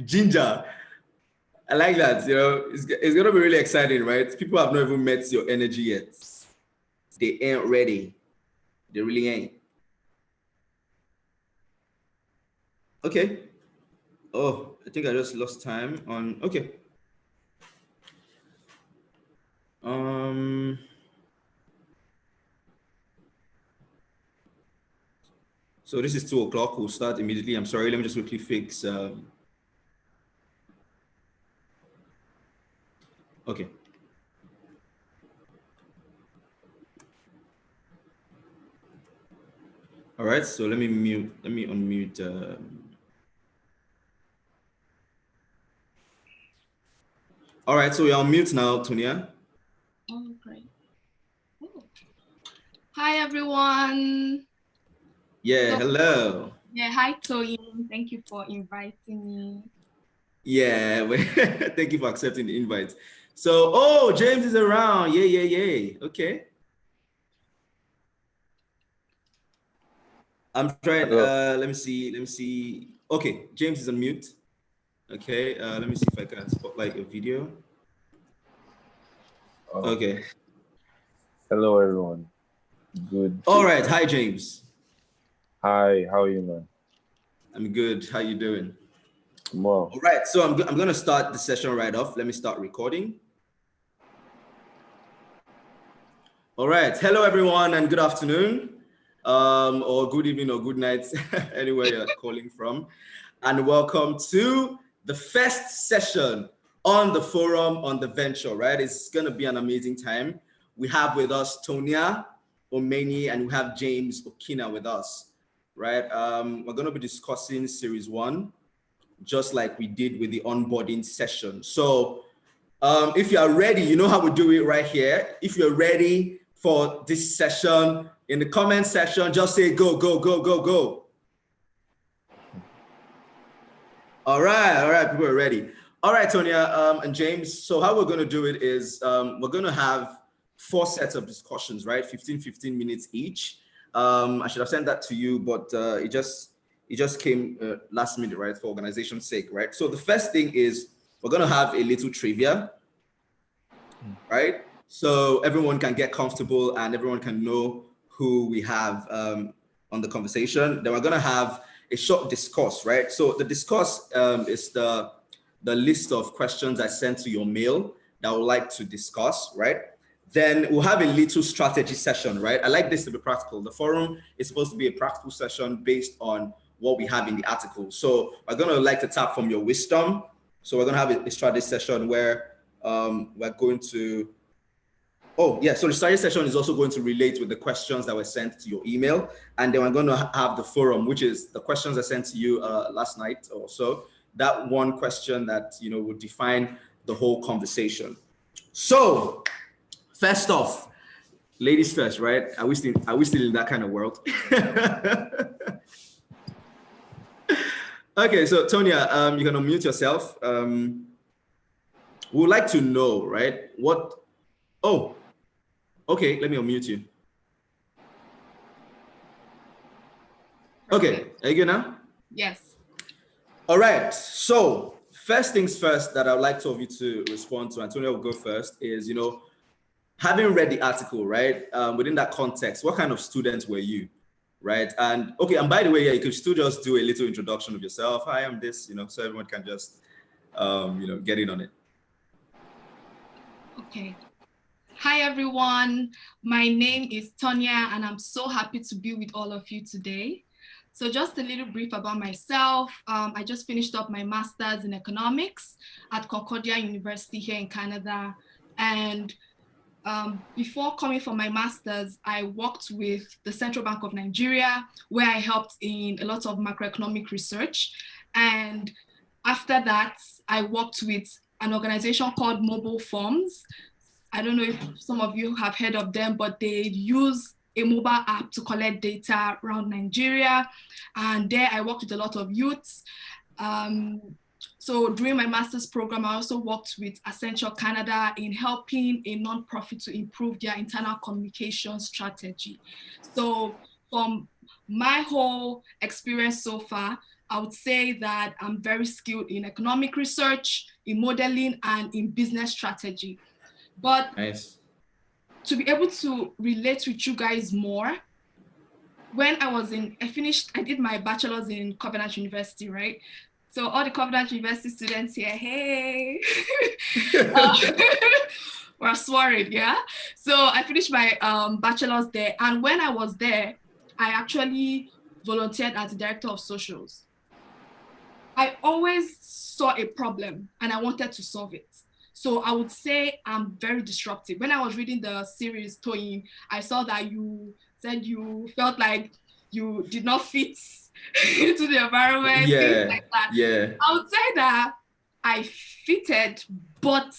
Ginger. I like that. It's gonna be really exciting, right? People have not even met your energy yet. They ain't ready. They really ain't. Okay. Oh, I think I just lost time on. Okay. So this is 2 o'clock. We'll start immediately. I'm sorry. Let me just quickly fix. Okay. All right. So let me mute. Let me unmute. All right. So you're on mute now, Tonia. Oh, great. Oh. Hi, everyone. Yeah. Hello. Yeah. Hi, Tonia. Thank you for inviting me. Yeah, thank you for accepting the invite. So, oh, James is around. Yeah. Okay. I'm trying. Let me see. Okay, James is on mute. Okay. Let me see if I can spotlight your video. Okay. Hello, everyone. Good. All right. Hi, James. Hi. How are you, man? I'm good. How you doing? Well. All right. So I'm gonna start the session right off. Let me start recording. All right. Hello, everyone, and good afternoon, or good evening, or good night, anywhere you're calling from, and welcome to the first session on the forum on the venture. Right, it's gonna be an amazing time. We have with us Tonia, Omenyi, and we have James Okina with us. Right, we're gonna be discussing series 1, just like we did with the onboarding session. So, if you are ready, you know how we do it right here. If you're ready for this session, in the comment section, just say go, go, go, go, go. All right, people are ready. All right, Tonia and James. So how we're going to do it is we're going to have 4 sets of discussions, right? 15 minutes each. I should have sent that to you, but it just came last minute, right? For organization's sake, right? So the first thing is we're going to have a little trivia, right? So everyone can get comfortable and everyone can know who we have on the conversation. Then we're gonna have a short discourse, right? So the discourse is the list of questions I sent to your mail that I would like to discuss, right? Then we'll have a little strategy session, right? I like this to be practical. The forum is supposed to be a practical session based on what we have in the article. So we're gonna like to tap from your wisdom. So we're gonna have a strategy session where we're going to, so the study session is also going to relate with the questions that were sent to your email. And then we're going to have the forum, which is the questions I sent to you last night or so. That one question that, would define the whole conversation. So first off, ladies first, right? Are we still in that kind of world? Okay, so Tonia, you can unmute yourself. We would like to know, right? Okay, let me unmute you. Okay, are you good now? Yes. All right, so first things first that I would like two of you to respond to, Antonio will go first, is, having read the article, right? Within that context, what kind of student were you, right? And okay, and by the way, you could still just do a little introduction of yourself. Hi, I'm this, so everyone can just, get in on it. Okay. Hi, everyone. My name is Tonia, and I'm so happy to be with all of you today. So just a little brief about myself. I just finished up my master's in economics at Concordia University here in Canada. And before coming for my master's, I worked with the Central Bank of Nigeria, where I helped in a lot of macroeconomic research. And after that, I worked with an organization called Mobile Forms. I don't know if some of you have heard of them, but they use a mobile app to collect data around Nigeria. And there I worked with a lot of youths. So during my master's program, I also worked with Accenture Canada in helping a nonprofit to improve their internal communication strategy. So from my whole experience so far, I would say that I'm very skilled in economic research, in modeling, and in business strategy. But Nice. to be able to relate with you guys more, when I did my bachelor's in Covenant University, right? So all the Covenant University students here, hey, we're sworn, yeah? So I finished my bachelor's there. And when I was there, I actually volunteered as the director of socials. I always saw a problem and I wanted to solve it. So I would say I'm very disruptive. When I was reading the series Toyin, I saw that you said you felt like you did not fit into the environment, things Yeah, like that. yeah. I would say that I fitted, but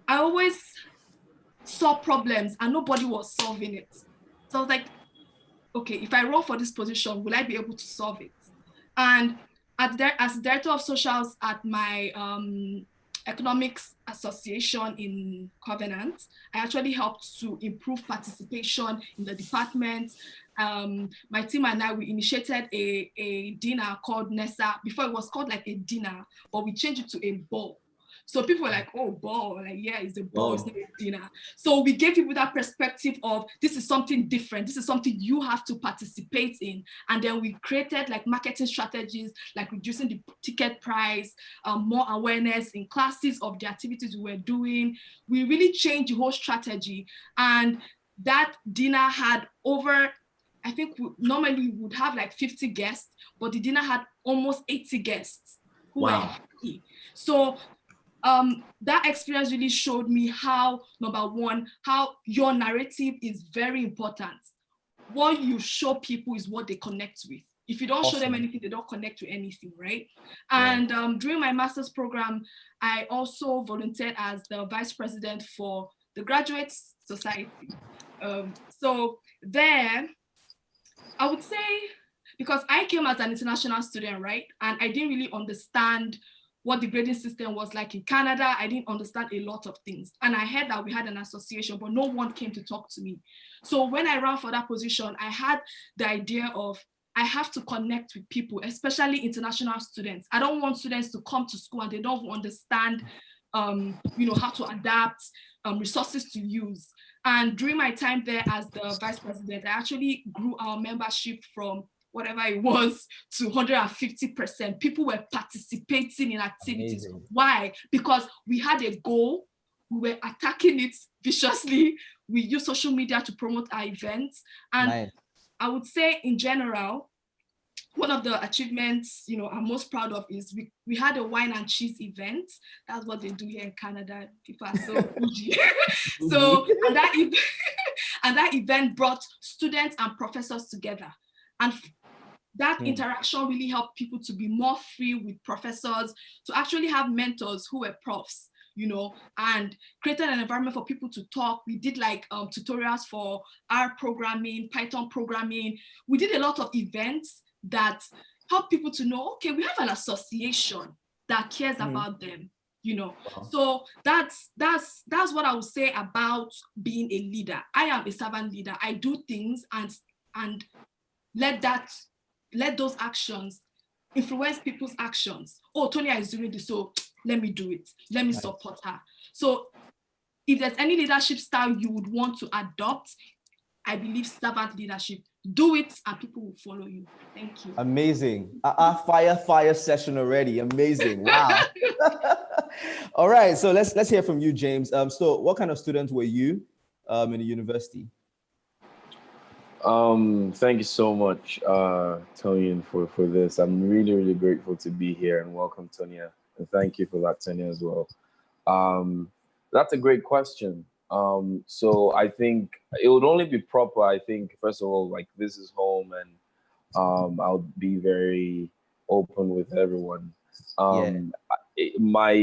I always saw problems and nobody was solving it. So I was like, okay, if I run for this position, will I be able to solve it? And as director of socials at my economics association in Covenant, I actually helped to improve participation in the department. My team and I, we initiated a dinner called NESA. Before it was called like a dinner, but we changed it to a ball. So people were like, oh, ball, like, yeah, it's a ball, it's not a dinner. So we gave people that perspective of this is something different. This is something you have to participate in. And then we created like marketing strategies, like reducing the ticket price, more awareness in classes of the activities we were doing. We really changed the whole strategy. And that dinner had over, I think normally we would have like 50 guests, but the dinner had almost 80 guests who were happy. So that experience really showed me how, number one, how your narrative is very important. What you show people is what they connect with. If you don't show them anything, they don't connect with anything, right? And during my master's program, I also volunteered as the vice president for the Graduate Society. So there, I would say, because I came as an international student, right? And I didn't really understand what the grading system was like in Canada. I didn't understand a lot of things. And I heard that we had an association, but no one came to talk to me. So when I ran for that position, I had the idea of, I have to connect with people, especially international students. I don't want students to come to school and they don't understand, how to adapt, resources to use. And during my time there as the vice president, I actually grew our membership from whatever it was to 150%. People were participating in activities. Amazing. Why? Because we had a goal, we were attacking it viciously. We use social media to promote our events. And I would say in general, one of the achievements, I'm most proud of is we had a wine and cheese event. That's what they do here in Canada. People are so bougie. So, and that event brought students and professors together. And that interaction really helped people to be more free with professors, to actually have mentors who were profs, and created an environment for people to talk. We did like tutorials for R programming, Python programming. We did a lot of events that help people to know, okay, we have an association that cares about them, Wow. So that's what I would say about being a leader. I am a servant leader. I do things and let those actions influence people's actions. Oh, Tonia is doing this, so let me do it. Let me support her. So if there's any leadership style you would want to adopt, I believe servant leadership. Do it and people will follow you. Thank you. Amazing. Fire session already. Amazing. Wow. All right. So let's hear from you, James. So what kind of student were you in the university? Thank you so much, Tonia, for this. I'm really, really grateful to be here, and welcome, Tonia. And thank you for that, Tonia, as well. That's a great question. So I think it would only be proper, I think, first of all, like this is home, and I'll be very open with everyone. My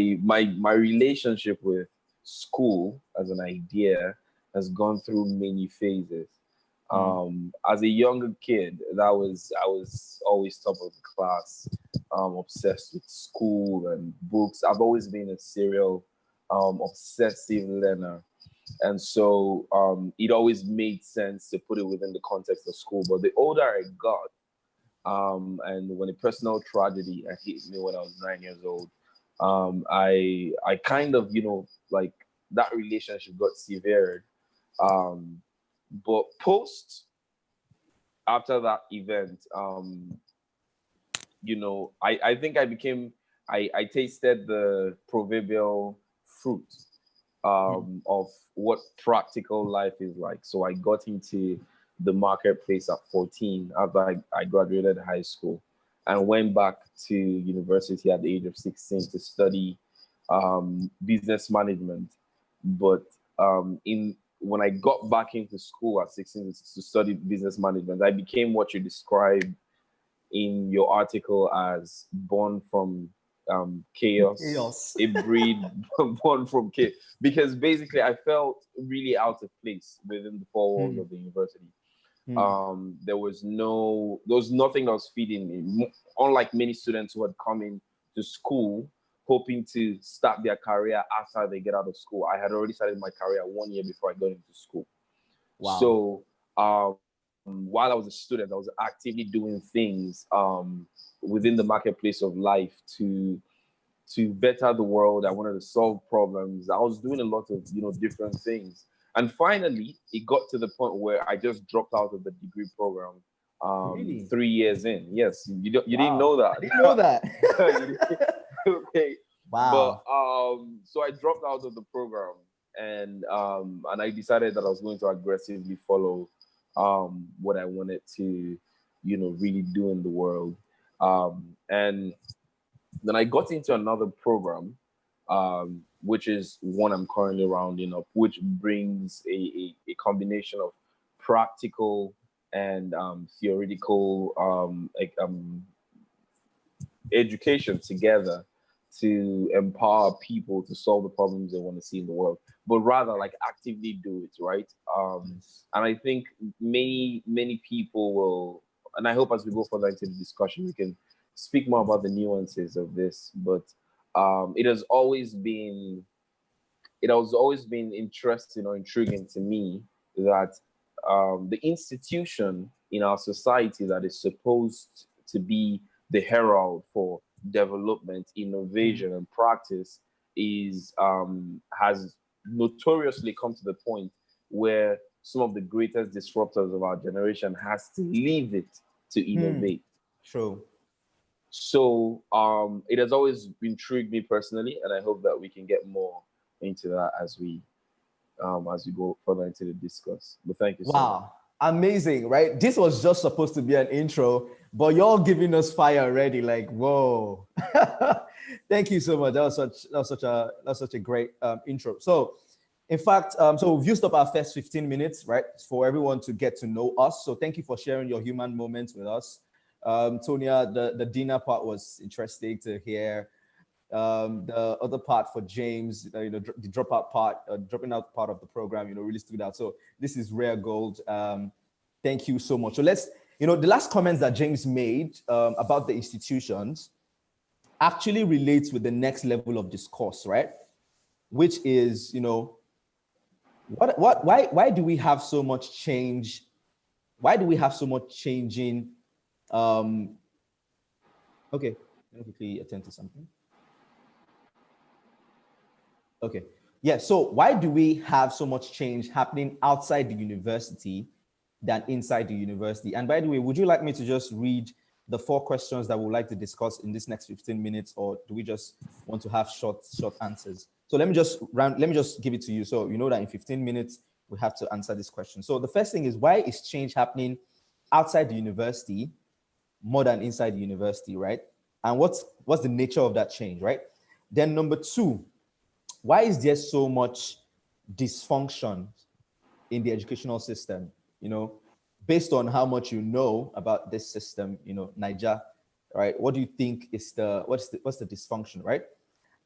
relationship with school as an idea has gone through many phases. As a younger kid, I was always top of the class, obsessed with school and books. I've always been a serial obsessive learner. And so it always made sense to put it within the context of school. But the older I got, And when a personal tragedy hit me when I was 9 years old, I kind of, like that relationship got severed. But after that event, I think I tasted the proverbial fruit of what practical life is like. So I got into the marketplace at 14 after I graduated high school, and went back to university at the age of 16 to study business management. But in when I got back into school at 16 to study business management, I became what you described in your article as born from chaos, a breed born from chaos. Because basically, I felt really out of place within the four walls of the university. There was nothing that was feeding me. Unlike many students who had come in to school hoping to start their career after they get out of school, I had already started my career 1 year before I got into school. Wow. So while I was a student, I was actively doing things within the marketplace of life to better the world. I wanted to solve problems. I was doing a lot of different things. And finally, it got to the point where I just dropped out of the degree program. Really? 3 years in. Yes, you didn't know that. I didn't know that. Okay. Wow. But so I dropped out of the program, and I decided that I was going to aggressively follow what I wanted to, really do in the world. And then I got into another program, which is one I'm currently rounding up, which brings a combination of practical and theoretical education together to empower people to solve the problems they want to see in the world, but rather like actively do it, right? And I think many people will, and I hope as we go further into the discussion, we can speak more about the nuances of this. But it has always been interesting or intriguing to me that the institution in our society that is supposed to be the herald for development, innovation, and practice has notoriously come to the point where some of the greatest disruptors of our generation has to leave it to innovate. True. So it has always intrigued me personally, and I hope that we can get more into that as we go further into the discuss. But thank you so much. Wow, amazing, right? This was just supposed to be an intro, but you're giving us fire already. Like, whoa! Thank you so much. That was such a great intro. So, in fact, so we've used up our first 15 minutes, right, for everyone to get to know us. So, thank you for sharing your human moments with us. Tonia, the dinner part was interesting to hear. The other part for James, the dropout part, dropping out part of the program, really stood out. So this is rare gold. Thank you so much. So let's, the last comments that James made about the institutions actually relates with the next level of discourse, right? Which is, why do we have so much change? Why do we have so much changing? Okay, let me quickly attend to something. Okay, yeah, so why do we have so much change happening outside the university than inside the university? And by the way, would you like me to just read the 4 questions that we'd like to discuss in this next 15 minutes, or do we just want to have short answers? So let me just give it to you. So you know that in 15 minutes, we have to answer this question. So the first thing is, why is change happening outside the university more than inside the university, right? And what's the nature of that change, right? Then number 2, why is there so much dysfunction in the educational system? Based on how much you know about this system, Niger, right? What do you think is what's the dysfunction, right?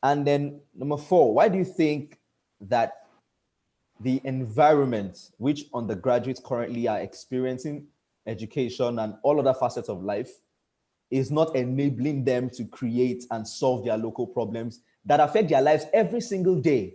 And then number 4, why do you think that the environment which undergraduates currently are experiencing education and all other facets of life is not enabling them to create and solve their local problems that affect their lives every single day,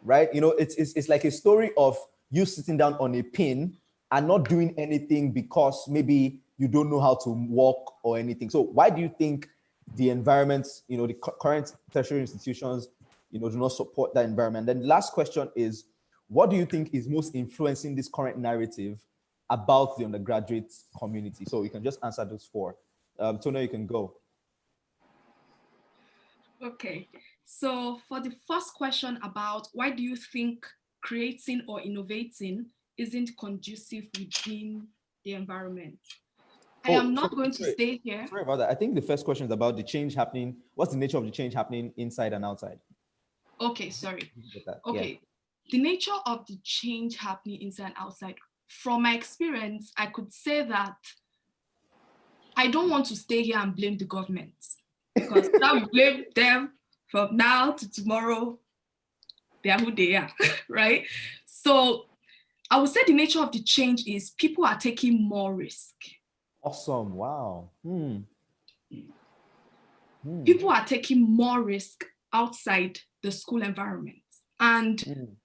right? It's like a story of you sitting down on a pin and not doing anything because maybe you don't know how to walk or anything. So why do you think the environment, the current tertiary institutions, do not support that environment? Then the last question is, what do you think is most influencing this current narrative about the undergraduate community? So you can just answer those four. Tonia, you can go. Okay, so for the first question about why do you think creating or innovating isn't conducive within the environment? I am not going to stay here. Sorry about that. I think the first question is about the change happening. What's the nature of the change happening inside and outside? Okay, sorry. Okay, yeah. The nature of the change happening inside and outside. From my experience, I could say that I don't want to stay here and blame the government, because now we blame them from now to tomorrow. They are who they are, right? So I would say the nature of the change is people are taking more risk. Awesome. Wow. People are taking more risk outside the school environment. And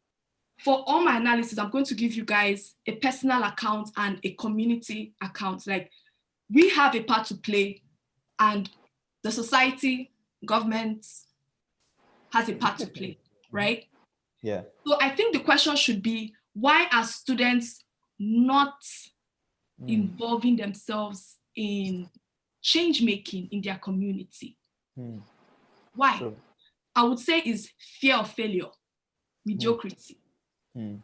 for all my analysis, I'm going to give you guys a personal account and a community account. Like, we have a part to play, and the society, government has a part to play, right? Yeah. So I think the question should be, why are students not involving themselves in change making in their community? Why? Sure. I would say is fear of failure, mediocrity. And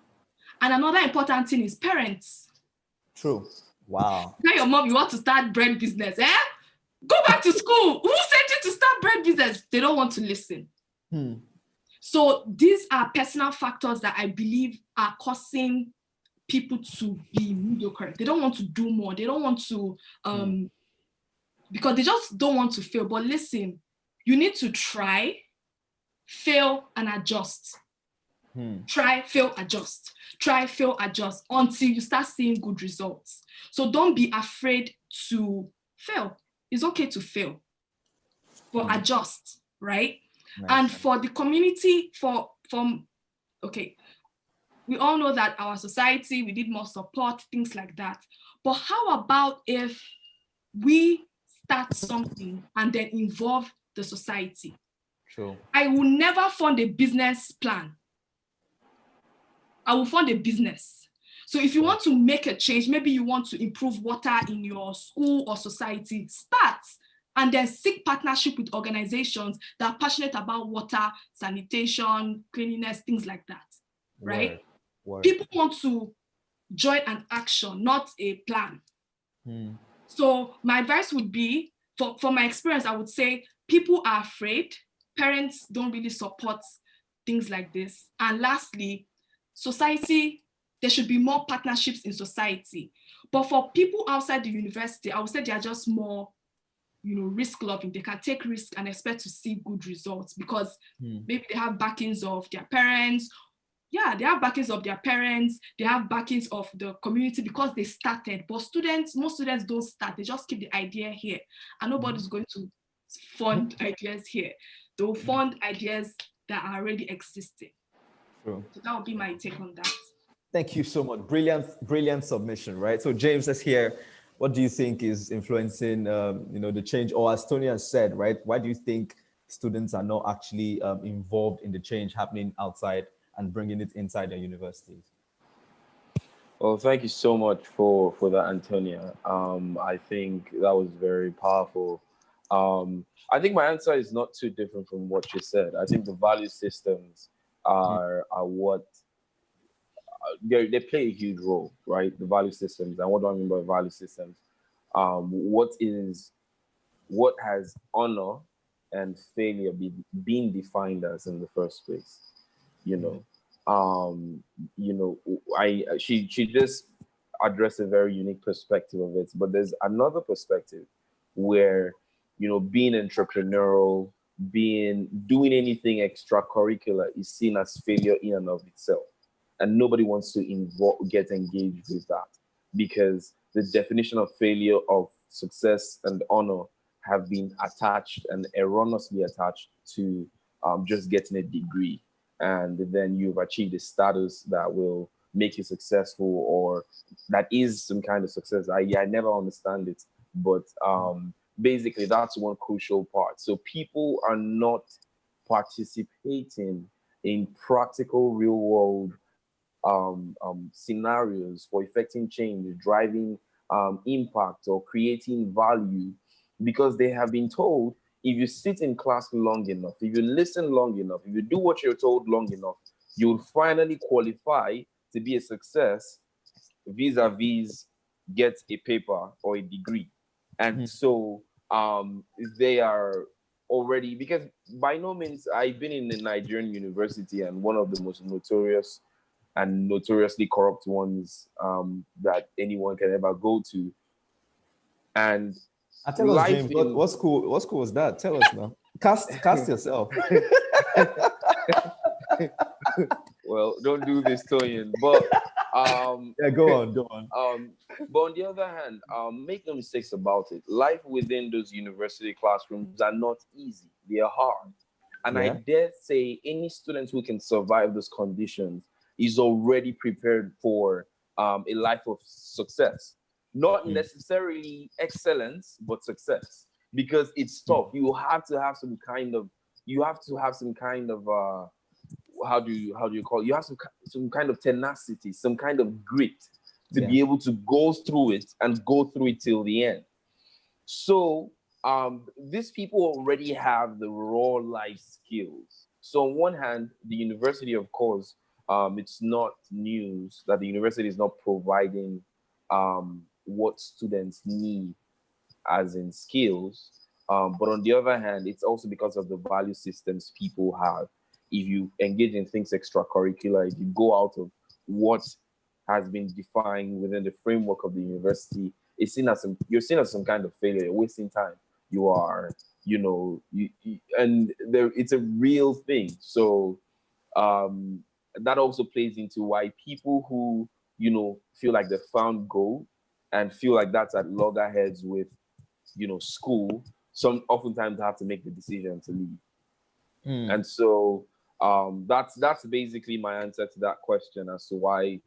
another important thing is parents. True. Wow. Tell your mom you want to start bread business, Go back to school. Who sent you to start bread business? They don't want to listen. So these are personal factors that I believe are causing people to be mediocre. They don't want to do more. They don't want to, because they just don't want to fail. But listen, you need to try, fail, and adjust. Try, fail, adjust. Try, fail, adjust until you start seeing good results. So don't be afraid to fail. It's okay to fail, but adjust, right? Nice. And for the community, we all know that our society, we need more support, things like that. But how about if we start something and then involve the society? Sure. I will never fund a business plan. I will fund a business. So if you want to make a change, maybe you want to improve water in your school or society, start and then seek partnership with organizations that are passionate about water, sanitation, cleanliness, things like that, right? Word. People want to join an action, not a plan. So my advice would be, for my experience, I would say people are afraid. Parents don't really support things like this. And lastly, society, there should be more partnerships in society. But for people outside the university, I would say they are just more, risk loving. They can take risks and expect to see good results because maybe they have backings of their parents. Yeah, they have backings of their parents. They have backings of the community because they started. But most students don't start. They just keep the idea here. And nobody's going to fund ideas here. They'll fund ideas that are already existing. True. So that would be my take on that. Thank you so much. Brilliant submission, right? So James, let's hear, what do you think is influencing, the change? Or as Tonia said, right? Why do you think students are not actually involved in the change happening outside and bringing it inside their universities? Well, thank you so much for that, Antonia. I think that was very powerful. I think my answer is not too different from what you said. I think the value systems are what they play a huge role, right? The value systems. And what do I mean by value systems? What has honor and failure been defined as in the first place? She just addressed a very unique perspective of it, but there's another perspective where, being entrepreneurial, doing anything extracurricular is seen as failure in and of itself. And nobody wants to get engaged with that because the definition of failure, of success and honor have been attached and erroneously attached to just getting a degree. And then you've achieved a status that will make you successful, or that is some kind of success. I never understand it, but basically that's one crucial part. So people are not participating in practical real world scenarios for effecting change, driving impact, or creating value, because they have been told, if you sit in class long enough, if you listen long enough, if you do what you're told long enough, you'll finally qualify to be a success, vis-a-vis get a paper or a degree. And so they are already, because by no means, I've been in a Nigerian university, and one of the most notorious and notoriously corrupt ones that anyone can ever go to. And tell us, James, what school was that? Tell us now. Cast yourself. Well, don't do this, Toyin. But yeah, go on. But on the other hand, make no mistakes about it. Life within those university classrooms are not easy. They are hard. And I dare say any student who can survive those conditions is already prepared for a life of success. Not necessarily excellence, but success. Because it's tough. You have to have some kind of, how do you call it? You have some kind of tenacity, some kind of grit to be able to go through it and go through it till the end. So these people already have the raw life skills. So on one hand, the university, of course, it's not news that the university is not providing what students need as in skills. But on the other hand, it's also because of the value systems people have. If you engage in things extracurricular, if you go out of what has been defined within the framework of the university, you're seen as some kind of failure. You're wasting time. You are, and it's a real thing. So that also plays into why people who feel like they found gold and feel like that's at loggerheads with school, oftentimes have to make the decision to leave. And so that's basically my answer to that question as to why,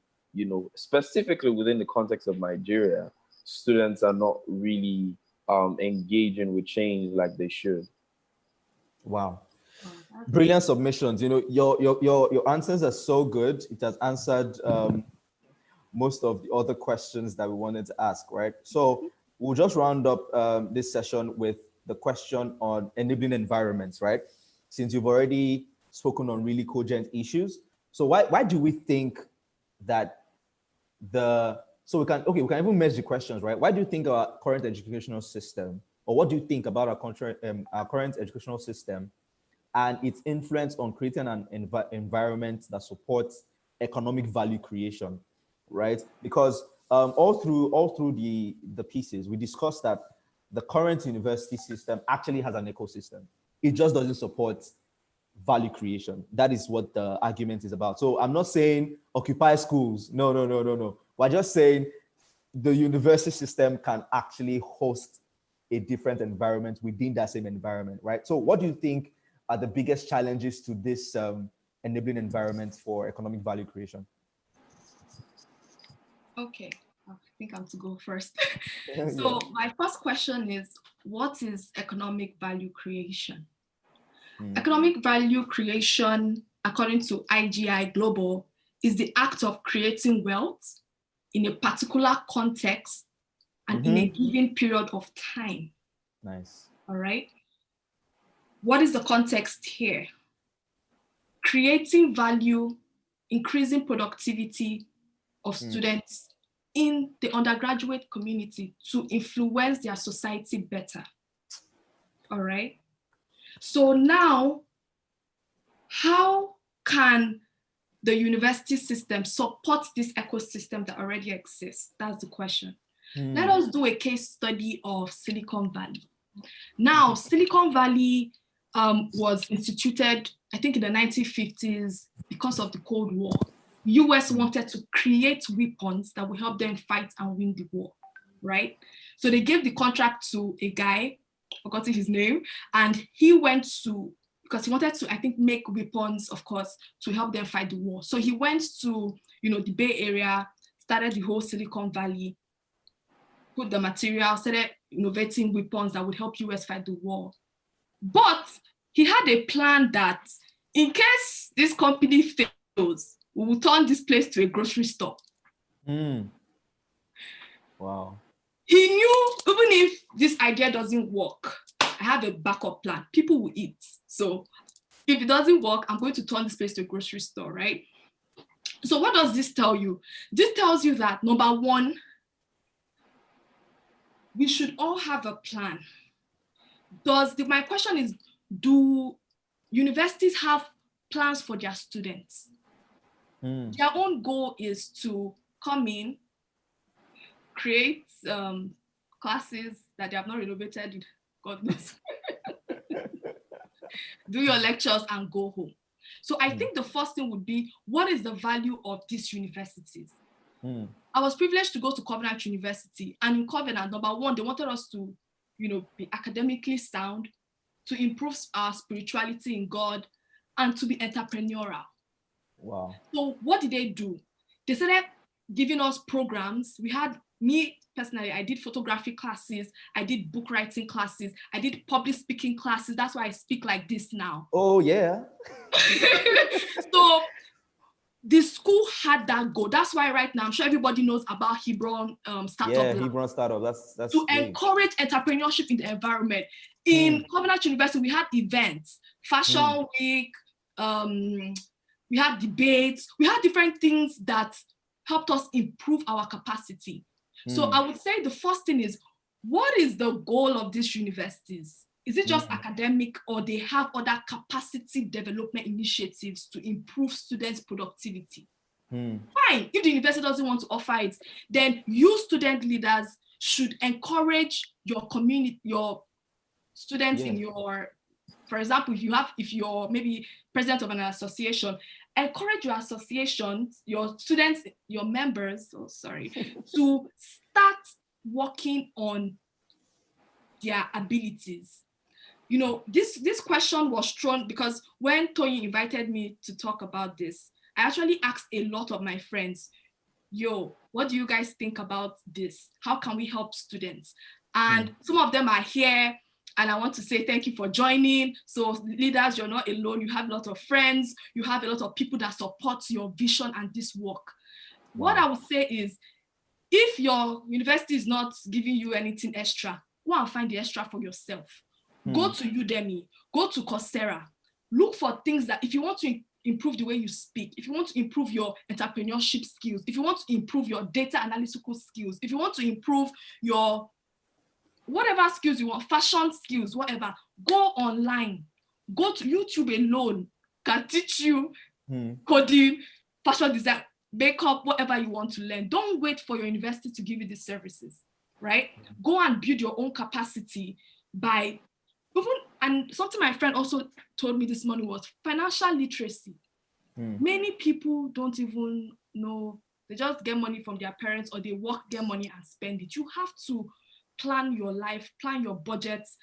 specifically within the context of Nigeria, students are not really engaging with change like they should. Wow. Brilliant submissions. Your answers are so good. It has answered most of the other questions that we wanted to ask, right? So we'll just round up this session with the question on enabling environments, right? Since you've already spoken on really cogent issues. So why do we think that we can even merge the questions, right? Why do you think our current educational system, or what do you think about our current educational system and its influence on creating an environment that supports economic value creation, right? Because all through the pieces, we discussed that the current university system actually has an ecosystem. It just doesn't support value creation. That is what the argument is about. So I'm not saying occupy schools. No. We're just saying the university system can actually host a different environment within that same environment, right? So what do you think are the biggest challenges to this enabling environment for economic value creation? Okay, I think I'm to go first. So my first question is, what is economic value creation? Economic value creation, according to IGI Global, is the act of creating wealth in a particular context and in a given period of time. Nice. All right. What is the context here? Creating value, increasing productivity of students in the undergraduate community to influence their society better. All right. So now, how can the university system support this ecosystem that already exists? That's the question. Let us do a case study of Silicon Valley. Now, Silicon Valley was instituted, I think, in the 1950s because of the Cold War. US wanted to create weapons that will help them fight and win the war, right? So they gave the contract to a guy, forgotten his name, and he went to because he wanted to, I think, make weapons, of course, to help them fight the war. So he went to, the Bay Area, started the whole Silicon Valley, put the material, started innovating weapons that would help US fight the war. But he had a plan that in case this company fails, we will turn this place to a grocery store. Wow. He knew even if this idea doesn't work, I have a backup plan. People will eat. So if it doesn't work, I'm going to turn this place to a grocery store, right? So what does this tell you? This tells you that, number one, we should all have a plan. My question is, do universities have plans for their students? Their own goal is to come in, create classes that they have not renovated, God knows. Do your lectures and go home. So I think the first thing would be, what is the value of these universities? I was privileged to go to Covenant University, and in Covenant, number one, they wanted us to, be academically sound, to improve our spirituality in God, and to be entrepreneurial. Wow. So what did they do? They started giving us programs. We had, me personally, I did photography classes, I did book writing classes, I did public speaking classes. That's why I speak like this now. Oh, yeah. So the school had that goal. That's why right now, I'm sure everybody knows about Hebron Startup Yeah, Lab. Hebron Startup. That's to great. encourage entrepreneurship in the environment. In Covenant University, we had events, Fashion Week, we had debates, we had different things that helped us improve our capacity. So I would say the first thing is, what is the goal of these universities? Is it just academic, or they have other capacity development initiatives to improve students' productivity? Fine, if the university doesn't want to offer it, then you student leaders should encourage your community, your students in your, for example, if you're maybe president of an association, encourage your associations, your students, your members, to start working on their abilities. This question was thrown because when Tonia invited me to talk about this, I actually asked a lot of my friends, what do you guys think about this? How can we help students? And some of them are here, and I want to say thank you for joining. So leaders, you're not alone. You have a lot of friends. You have a lot of people that support your vision and this work. Wow. What I would say is, if your university is not giving you anything extra, go and find the extra for yourself. Go to Udemy, go to Coursera. Look for things that, if you want to improve the way you speak, if you want to improve your entrepreneurship skills, if you want to improve your data analytical skills, if you want to improve your whatever skills you want, fashion skills, whatever, go online. Go to YouTube alone, can teach you coding, fashion design, makeup, whatever you want to learn. Don't wait for your university to give you these services, right? Go and build your own capacity by and something my friend also told me this morning was financial literacy. Many people don't even know, they just get money from their parents, or they work, get money and spend it. You have to plan your life, plan your budgets.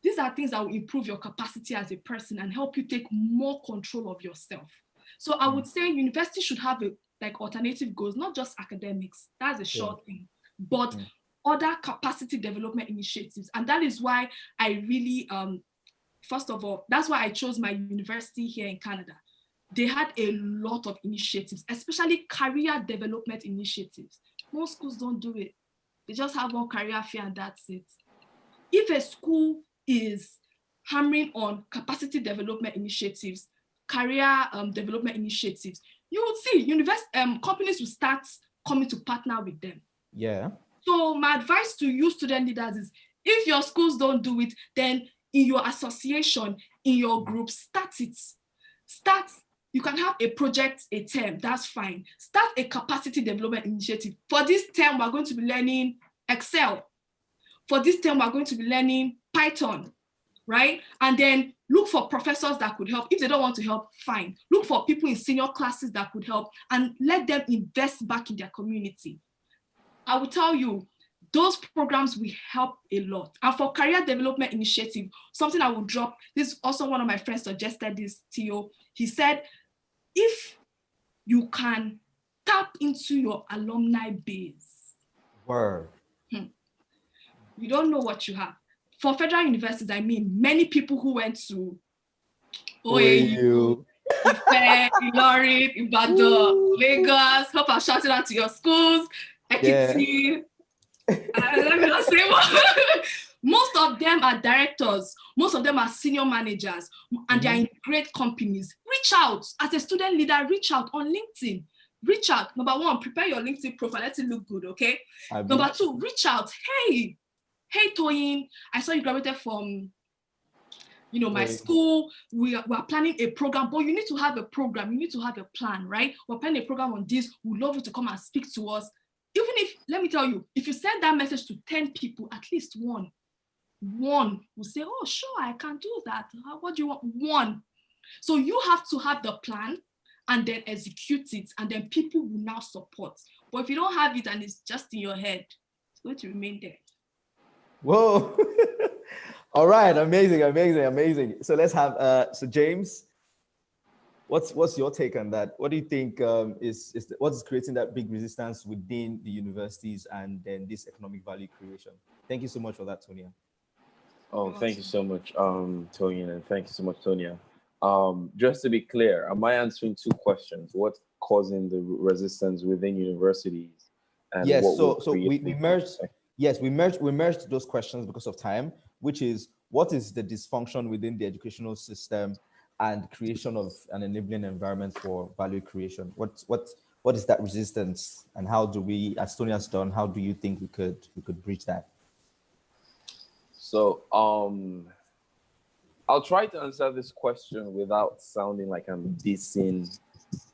These are things that will improve your capacity as a person and help you take more control of yourself. So I would say university should have alternative goals, not just academics. That's a short thing, but other capacity development initiatives. And that is why I really, first of all, that's why I chose my university here in Canada. They had a lot of initiatives, especially career development initiatives. Most schools don't do it. They just have one career fair and that's it. If a school is hammering on capacity development initiatives, career development initiatives, you will see companies will start coming to partner with them. Yeah. So my advice to you student leaders is, if your schools don't do it, then in your association, in your group, start it. You can have a project, a term, that's fine. Start a capacity development initiative. For this term, we're going to be learning Excel. For this term, we're going to be learning Python, right? And then look for professors that could help. If they don't want to help, fine. Look for people in senior classes that could help and let them invest back in their community. I will tell you, those programs will help a lot. And for career development initiative, something I will drop, this also one of my friends suggested this, Theo. He said, if you can tap into your alumni base. Word. You don't know what you have. For federal universities, I mean, many people who went to OAU, Ife, Ilorin, Ibadan, Lagos, hope I'm shouting out to your schools, Ekiti. Let me not say more. Most of them are directors. Most of them are senior managers, and they're in great companies. Reach out as a student leader. Reach out on LinkedIn. Reach out. Number one, prepare your LinkedIn profile. Let it look good, okay? Number two, reach out. Hey, Toyin, I saw you graduated from, my school. We are planning a program, but you need to have a program. You need to have a plan, right? We're planning a program on this. We'd love you to come and speak to us. Even if, let me tell you, if you send that message to 10 people, at least one will say, oh, sure, I can do that. What do you want? One. So you have to have the plan and then execute it, and then people will now support. But if you don't have it and it's just in your head, it's going to remain there. Whoa. All right. Amazing. So let's have, so James, what's your take on that? What do you think what is creating that big resistance within the universities and then this economic value creation? Thank you so much for that, Tonia. Oh, thank you so much, Tonia, and thank you so much, Tonia. Just to be clear, am I answering two questions? What's causing the resistance within universities? And yes, what so we merged. Yes, we merged those questions because of time, which is what is the dysfunction within the educational system and creation of an enabling environment for value creation? What is that resistance, and how do we, as Tonia's done, how do you think we could bridge that? So I'll try to answer this question without sounding like I'm dissing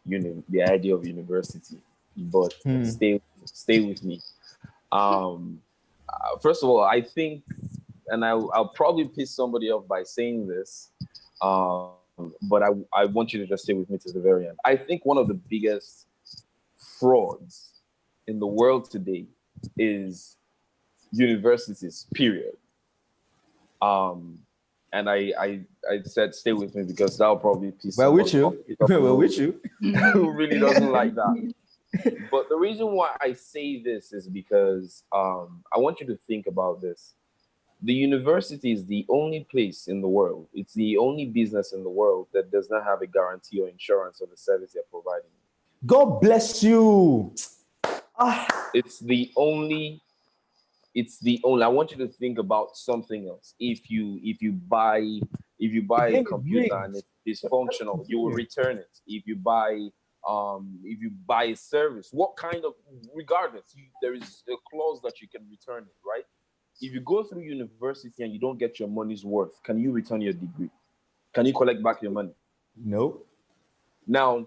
the idea of university, but stay with me. First of all, I think, and I'll probably piss somebody off by saying this, but I want you to just stay with me to the very end. I think one of the biggest frauds in the world today is universities, period. And I said stay with me because that'll probably piss Well with you. Well with you. Who really doesn't like that. But the reason why I say this is because I want you to think about this. The university is the only place in the world, it's the only business in the world that does not have a guarantee or insurance of the service they're providing. God bless you. It's the only. I want you to think about something else. If you buy a computer and it's dysfunctional, you will return it. If you buy a service, what kind of, regardless, there is a clause that you can return it, right? If you go through university and you don't get your money's worth, can you return your degree? Can you collect back your money? No. Now,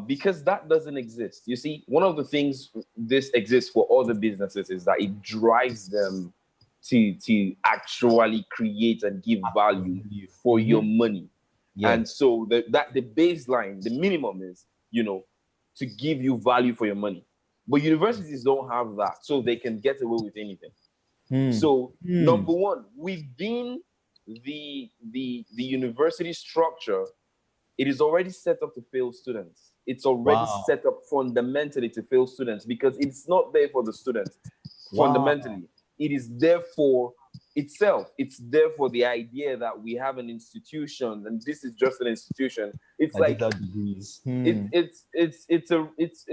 because that doesn't exist, you see, one of the things this exists for other businesses is that it drives them to actually create and give value for your money. Yeah. And so the baseline, the minimum is, to give you value for your money. But universities don't have that, so they can get away with anything. So number one, within the university structure, it is already set up to fail students. It's already set up fundamentally to fail students because it's not there for the students. Fundamentally, it is there for itself. It's there for the idea that we have an institution and this is just an institution. It's like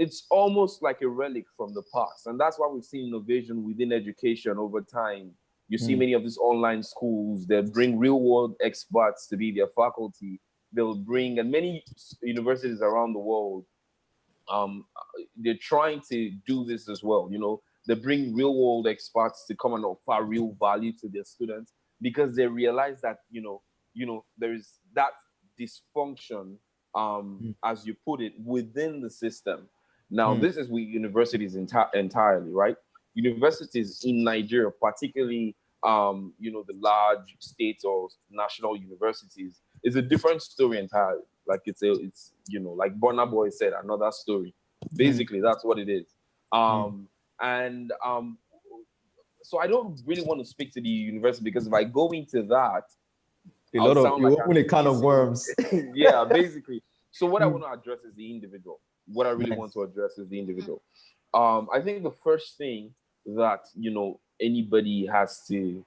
it's almost like a relic from the past, and that's why we've seen innovation within education over time. You see many of these online schools that bring real-world experts to be their faculty. They'll bring, and many universities around the world, they're trying to do this as well. They bring real-world experts to come and offer real value to their students because they realize that there is that dysfunction, as you put it, within the system. Now, this is with universities entirely, right? Universities in Nigeria, particularly, the large state or national universities, is a different story entirely. Like it's like Burna Boy said, another story. Basically, that's what it is. so I don't really want to speak to the university, because if I go into that, A I'll lot of sound you like open a can of worms. yeah, basically. So what I want to address is the individual. What I really Nice. want to address is the individual. I think the first thing that anybody has to,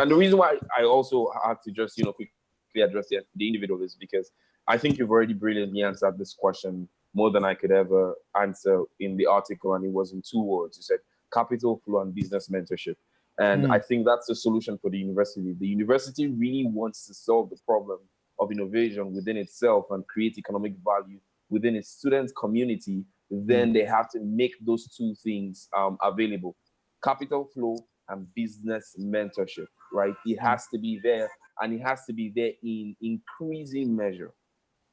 and the reason why I also have to just quickly address the individual is because I think you've already brilliantly answered this question more than I could ever answer in the article, and it was in 2 words. You said capital flow and business mentorship. And I think that's the solution for the university. The university really wants to solve the problem of innovation within itself and create economic value within its student community. Then they have to make those 2 things available: capital flow and business mentorship, right? It has to be there, and it has to be there in increasing measure.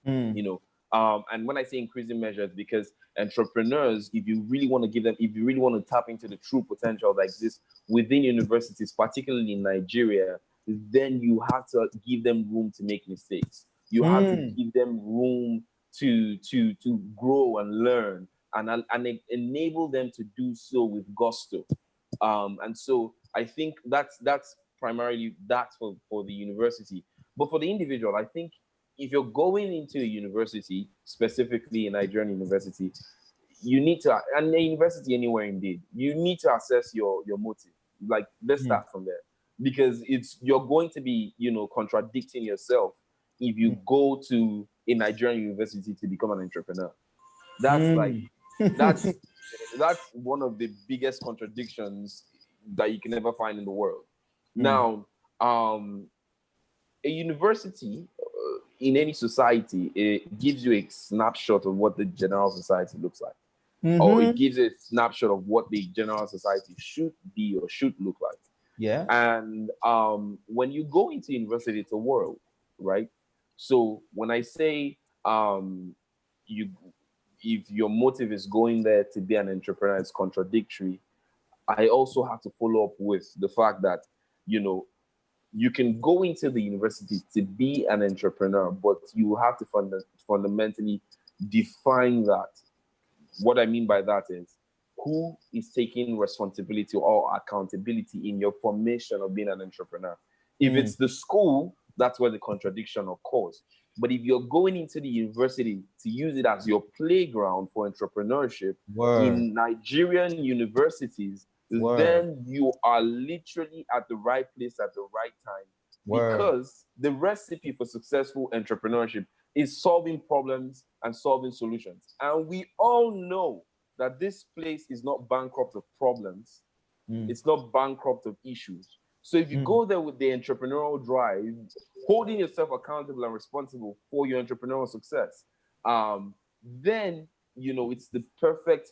And when I say increasing measures, because entrepreneurs, if you really want to tap into the true potential that exists within universities, particularly in Nigeria, then you have to give them room to make mistakes. You have to give them room to grow and learn, and enable them to do so with gusto. And so I think that's primarily that for the university. But for the individual, I think if you're going into a university, specifically a Nigerian university, you need to, and a university anywhere indeed, you need to assess your motive. Like, let's start from there, because you're going to be contradicting yourself if you go to a Nigerian university to become an entrepreneur. That's like that's one of the biggest contradictions that you can ever find in the world. Now, a university in any society, it gives you a snapshot of what the general society looks like, or it gives a snapshot of what the general society should be or should look like. Yeah. And when you go into university, it's a world, right? So when I say if your motive is going there to be an entrepreneur, it's contradictory. I also have to follow up with the fact that you can go into the university to be an entrepreneur, but you have to fundamentally define that. What I mean by that is, who is taking responsibility or accountability in your formation of being an entrepreneur? If it's the school, that's where the contradiction occurs. But if you're going into the university to use it as your playground for entrepreneurship in Nigerian universities, then you are literally at the right place at the right time. Because the recipe for successful entrepreneurship is solving problems and solving solutions. And we all know that this place is not bankrupt of problems. It's not bankrupt of issues. So if you go there with the entrepreneurial drive, holding yourself accountable and responsible for your entrepreneurial success, then it's the perfect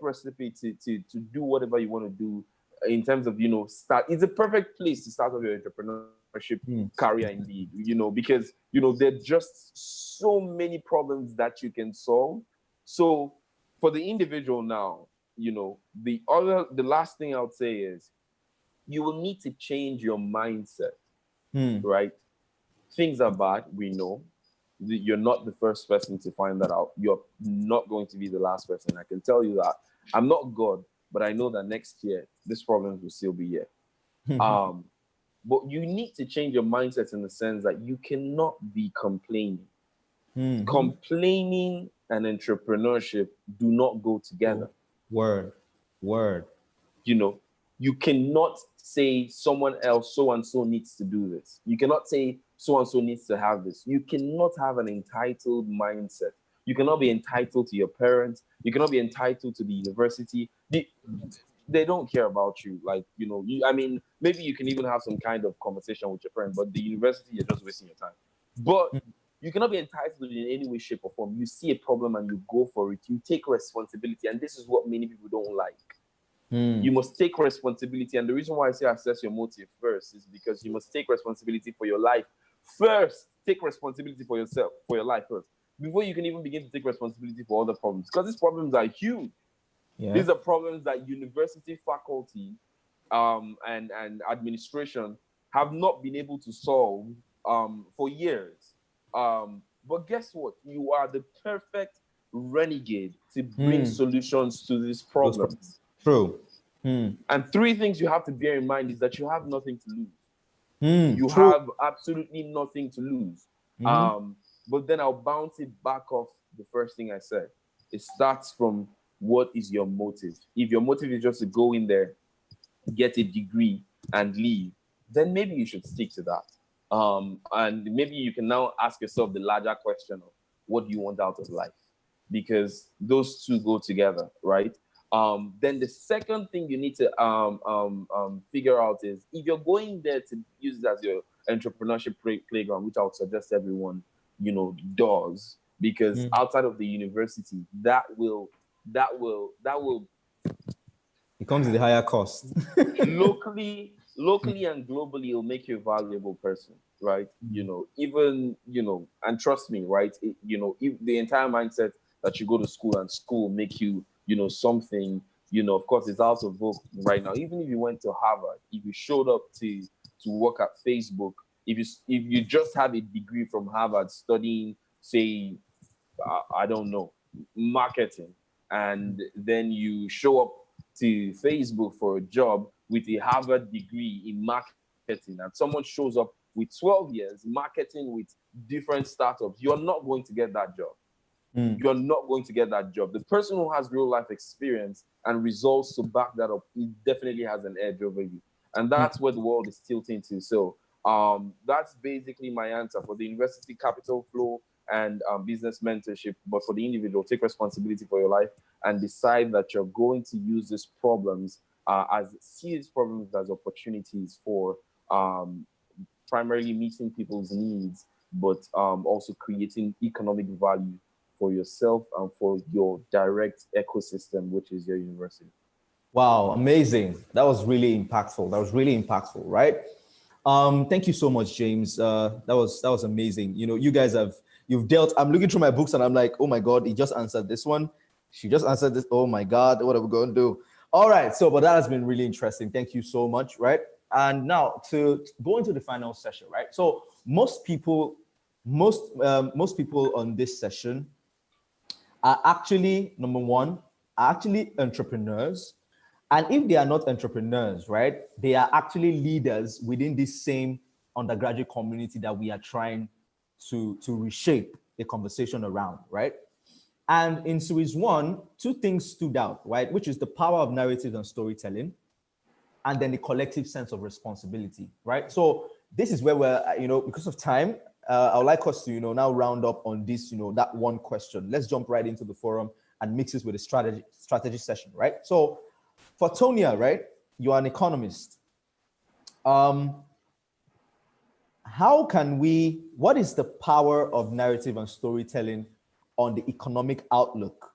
recipe to do whatever you want to do in terms of start. It's a perfect place to start off your entrepreneurship career indeed, because there are just so many problems that you can solve. So for the individual now, the last thing I would say is, you will need to change your mindset, right? Things are bad, we know. You're not the first person to find that out. You're not going to be the last person. I can tell you that. I'm not God, but I know that next year, these problems will still be here. But you need to change your mindset in the sense that you cannot be complaining. Complaining and entrepreneurship do not go together. Word. You cannot say someone else, so and so needs to do this. You cannot say so and so needs to have this. You cannot have an entitled mindset. You cannot be entitled to your parents. You cannot be entitled to the university. They don't care about you. Like, maybe you can even have some kind of conversation with your parents, but the university, you're just wasting your time. But you cannot be entitled in any way, shape, or form. You see a problem and you go for it. You take responsibility. And this is what many people don't like. You must take responsibility. And the reason why I say assess your motive first is because you must take responsibility for your life first. Take responsibility for yourself, for your life first, before you can even begin to take responsibility for other problems. Because these problems are huge. Yeah. These are problems that university faculty and administration have not been able to solve for years. But guess what? You are the perfect renegade to bring solutions to these problems. True. And three things you have to bear in mind is that you have nothing to lose. You True. have absolutely nothing to lose. But then I'll bounce it back off the first thing I said. It starts from what is your motive. If your motive is just to go in there, get a degree, and leave, then maybe you should stick to that. And maybe you can now ask yourself the larger question of what do you want out of life? Because those two go together, right? Then the second thing you need to figure out is if you're going there to use it as your entrepreneurship playground, which I would suggest everyone, does, because outside of the university, that will It comes with a higher cost. locally and globally, it'll make you a valuable person, right? And trust me, right? If the entire mindset that you go to school and school make you, something, of course, it's out of vogue right now. Even if you went to Harvard, if you showed up to work at Facebook, if you just have a degree from Harvard studying, say, I don't know, marketing, and then you show up to Facebook for a job with a Harvard degree in marketing, and someone shows up with 12 years marketing with different startups, you're not going to get that job. You're not going to get that job. The person who has real life experience and results to back that up, he definitely has an edge over you. And that's where the world is tilting to. So that's basically my answer for the university capital flow and business mentorship. But for the individual, take responsibility for your life and decide that you're going to use these problems see these problems as opportunities for primarily meeting people's needs, but also creating economic value for yourself and for your direct ecosystem, which is your university. Wow, amazing. That was really impactful. Right? Thank you so much, James. That was amazing. You guys you've dealt. I'm looking through my books and I'm like, oh my God, he just answered this one. She just answered this. Oh my God, what are we going to do? All right. But that has been really interesting. Thank you so much. Right. And now to go into the final session. Right. So most people on this session are actually, number one, entrepreneurs. And if they are not entrepreneurs, right, they are actually leaders within this same undergraduate community that we are trying to reshape the conversation around, right? And in series one, two things stood out, right, which is the power of narrative and storytelling, and then the collective sense of responsibility, right? So this is where we're, because of time, I would like us to, now round up on this, that one question. Let's jump right into the forum and mix this with a strategy session, right? So for Tonia, right, you are an economist. What is the power of narrative and storytelling on the economic outlook,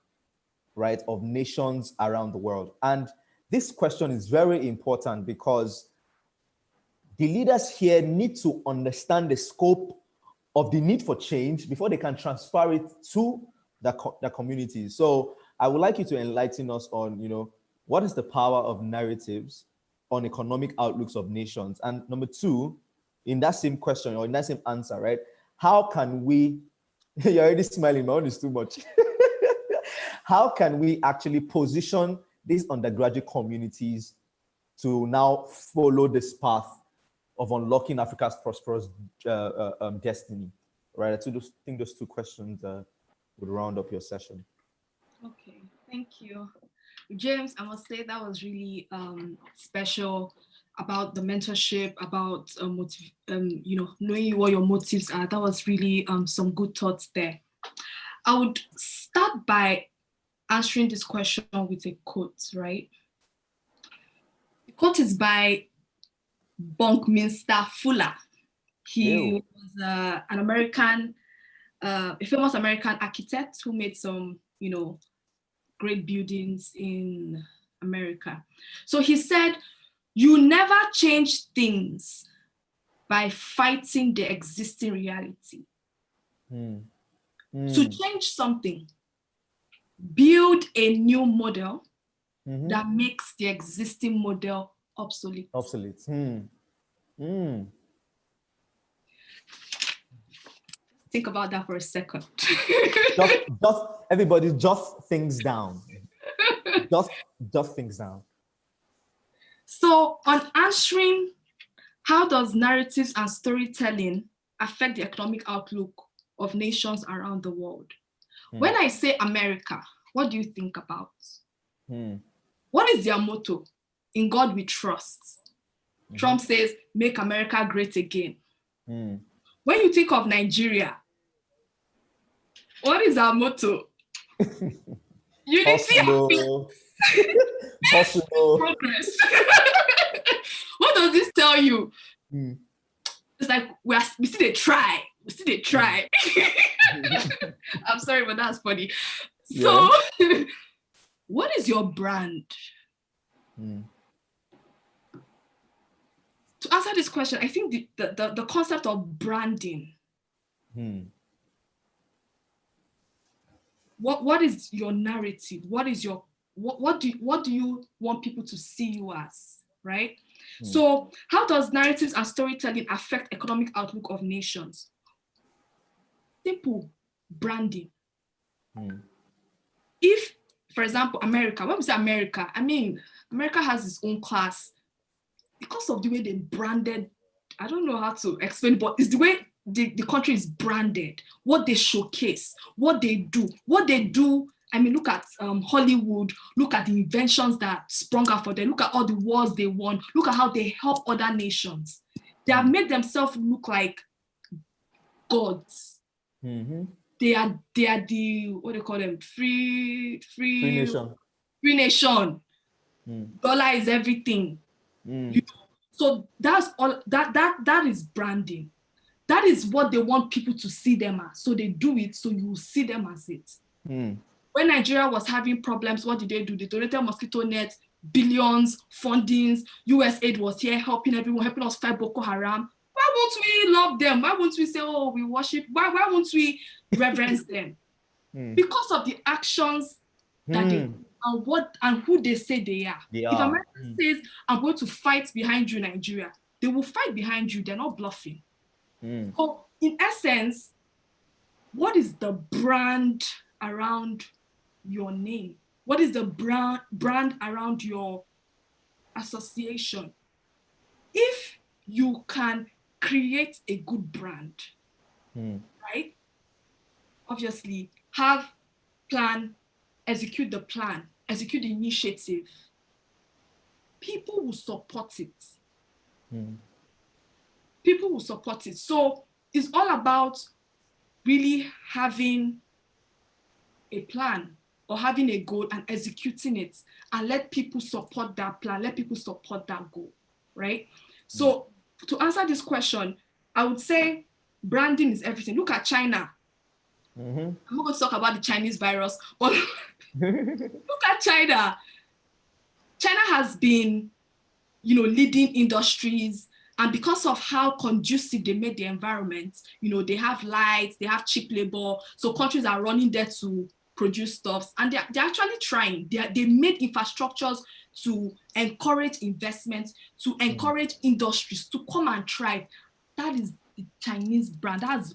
right, of nations around the world? And this question is very important because the leaders here need to understand the scope of the need for change before they can transfer it to the community. So I would like you to enlighten us on, what is the power of narratives on economic outlooks of nations? And number two, in that same question or in that same answer, right? How can we, you're already smiling, my own is too much. How can we actually position these undergraduate communities to now follow this path of unlocking Africa's prosperous destiny, right? I think those two questions would round up your session. Okay, thank you. James, I must say that was really special about the mentorship, about knowing what your motives are. That was really some good thoughts there. I would start by answering this question with a quote, right? The quote is by Buckminster Fuller. He was an American, a famous American architect who made some, great buildings in America. So he said, you never change things by fighting the existing reality. To change something, build a new model that makes the existing model obsolete. Think about that for a second. Everybody just things down. Just things down. So on answering, how does narratives and storytelling affect the economic outlook of nations around the world? When I say America, what do you think about? What is their motto? In God we trust. Trump says, make America great again. When you think of Nigeria, what is our motto? Unity and progress. What does this tell you? It's like we still they try. We still they try. I'm sorry, but that's funny. So, what is your brand? To answer this question, I think the concept of branding. What is your narrative? What is your what do you want people to see you as, right? So how does narratives and storytelling affect economic outlook of nations? Simple, branding. If, for example, America, when we say America, I mean, America has its own class because of the way they branded. I don't know how to explain, but it's the way the country is branded, what they showcase, what they do. I mean, look at Hollywood, look at the inventions that sprung up for them, look at all the wars they won, look at how they help other nations. They have made themselves look like gods. They are the, what do you call them? Free nation. Dollar is everything. So that's all that is branding. That is what they want people to see them as. So they do it so you will see them as it. When Nigeria was having problems, what did they do? They donated mosquito nets, billions, fundings. US aid was here helping everyone, helping us fight Boko Haram. Why won't we love them? Why won't we say, oh, we worship? Why won't we reverence them? Because of the actions that they and who they say they are. If America says, I'm going to fight behind you, Nigeria, they will fight behind you. They're not bluffing. So in essence, what is the brand around your name? What is the brand around your association? If you can create a good brand, right? Obviously, have plan, execute the plan, execute the initiative. People will support it. People will support it. So it's all about really having a plan or having a goal and executing it, and let people support that plan, let people support that goal, right? So to answer this question, I would say branding is everything. Look at China. I'm not going to talk about the Chinese virus, but look at China. China has been, leading industries, and because of how conducive they made the environment, they have lights, they have cheap labor, so countries are running there to produce stuff, and they're actually trying. They made infrastructures to encourage investments, to encourage industries to come and thrive. That is the Chinese brand. That's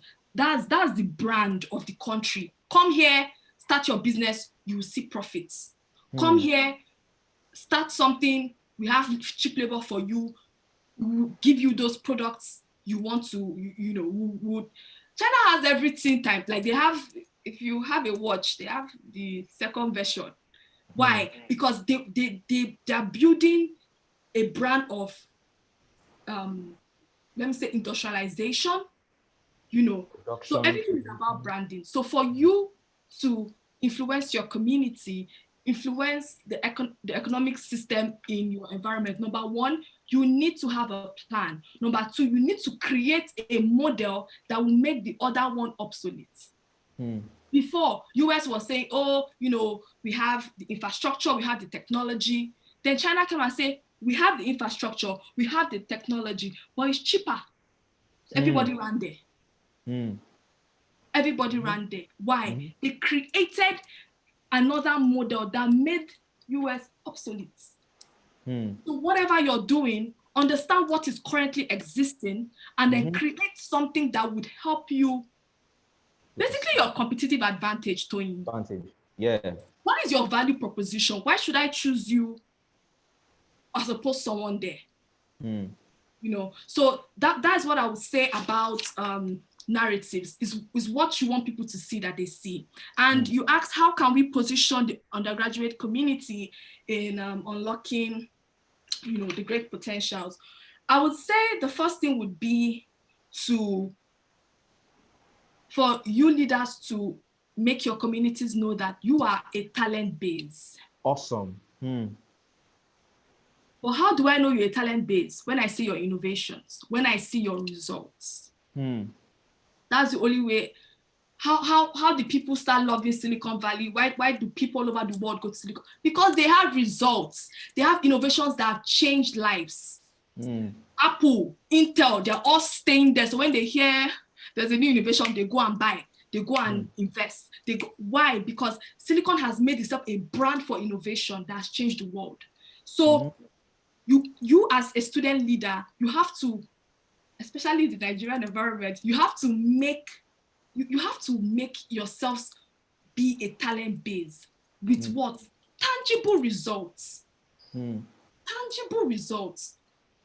the brand of the country. Come here, start your business, you will see profits. Come here, start something, we have cheap labor for you, we will give you those products you want to, China has everything type. Like they have, if you have a watch, they have the second version. Why? Because they're building a brand of, let me say, industrialization, So everything is about branding. So for you to influence your community, influence the economic system in your environment, number one, you need to have a plan. Number two, you need to create a model that will make the other one obsolete. Before, US was saying, we have the infrastructure, we have the technology. Then China came and say, we have the infrastructure, we have the technology, but it's cheaper. Everybody ran there. Everybody ran there. Why? They created another model that made US obsolete. So whatever you're doing, understand what is currently existing, and then create something that would help you. Basically, your competitive advantage, Tonia. Advantage, yeah. What is your value proposition? Why should I choose you as opposed to someone there. You know, so that's what I would say about narratives is what you want people to see that they see. And you ask, how can we position the undergraduate community in unlocking, you know, the great potentials? I would say the first thing would be for you leaders to make your communities know that you are a talent base. Awesome. Well, how do I know you're a talent base? When I see your innovations, when I see your results. That's the only way. How do people start loving Silicon Valley? Why do people all over the world go to Silicon? Because they have results. They have innovations that have changed lives. Apple, Intel, they're all staying there. So when they hear there's a new innovation, they go and buy. They go and invest. Why? Because Silicon has made itself a brand for innovation that has changed the world. So you as a student leader, you have to, especially the Nigerian environment, you have to make yourselves be a talent base with what? Tangible results. Tangible results.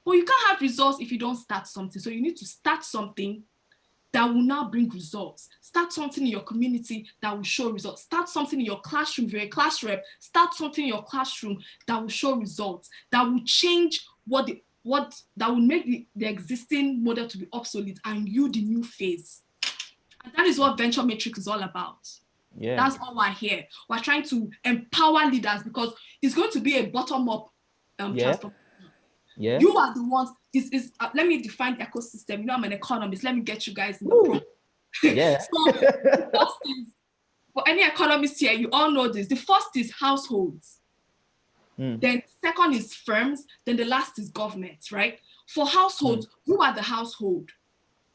But you can't have results if you don't start something. So you need to start something that will now bring results. Start something in your community that will show results. Start something in your classroom, if you're a class rep, start something in your classroom that will show results, that will change that will make the existing model to be obsolete and you the new phase. And that is what Venture Matrix is all about. Yeah. That's all we're here. We're trying to empower leaders because it's going to be a bottom-up transformation. Yeah. You are the ones. Let me define ecosystem. You know, I'm an economist. Let me get you guys in the program. Yeah. So the first is, for any economist here, you all know this. The first is households. Then second is firms. Then the last is government, right? For households, you are the household.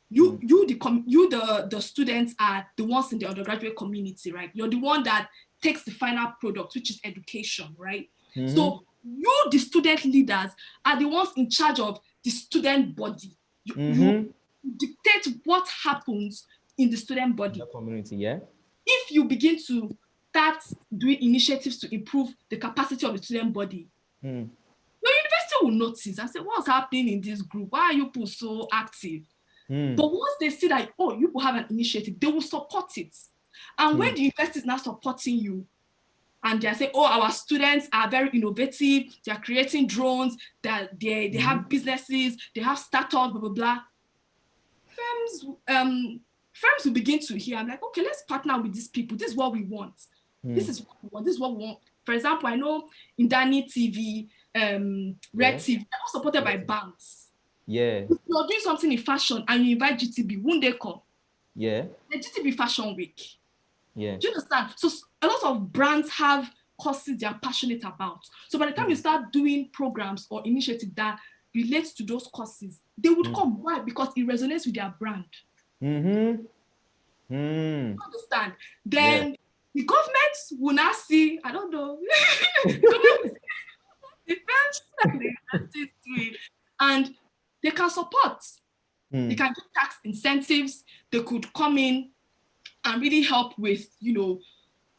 The students are the ones in the undergraduate community, right? You're the one that takes the final product, which is education, right? So you, the student leaders, are the ones in charge of the student body. You dictate what happens in the student body. The community, yeah. If you begin to start doing initiatives to improve the capacity of the student body, your university will notice and say, what's happening in this group? Why are you people so active? But once they see that, oh, you people have an initiative, they will support it. And when the university is now supporting you, and they say, oh, our students are very innovative, they're creating drones, that they have businesses, they have startups, blah, blah, blah. Firms will begin to hear, I'm like, okay, let's partner with these people. This is what we want. This is what we want. This is what we want. For example, I know in Dani TV, Red TV, they're all supported by banks. Yeah. If you're doing something in fashion and you invite GTB, won't they come? Yeah. The GTB Fashion Week. Yeah. Do you understand? So a lot of brands have causes they are passionate about. So by the time you start doing programs or initiatives that relates to those causes, they would come. Why? Because it resonates with their brand. You understand? Then the government will now see, I don't know, and they can support. They can give tax incentives. They could come in and really help with, you know,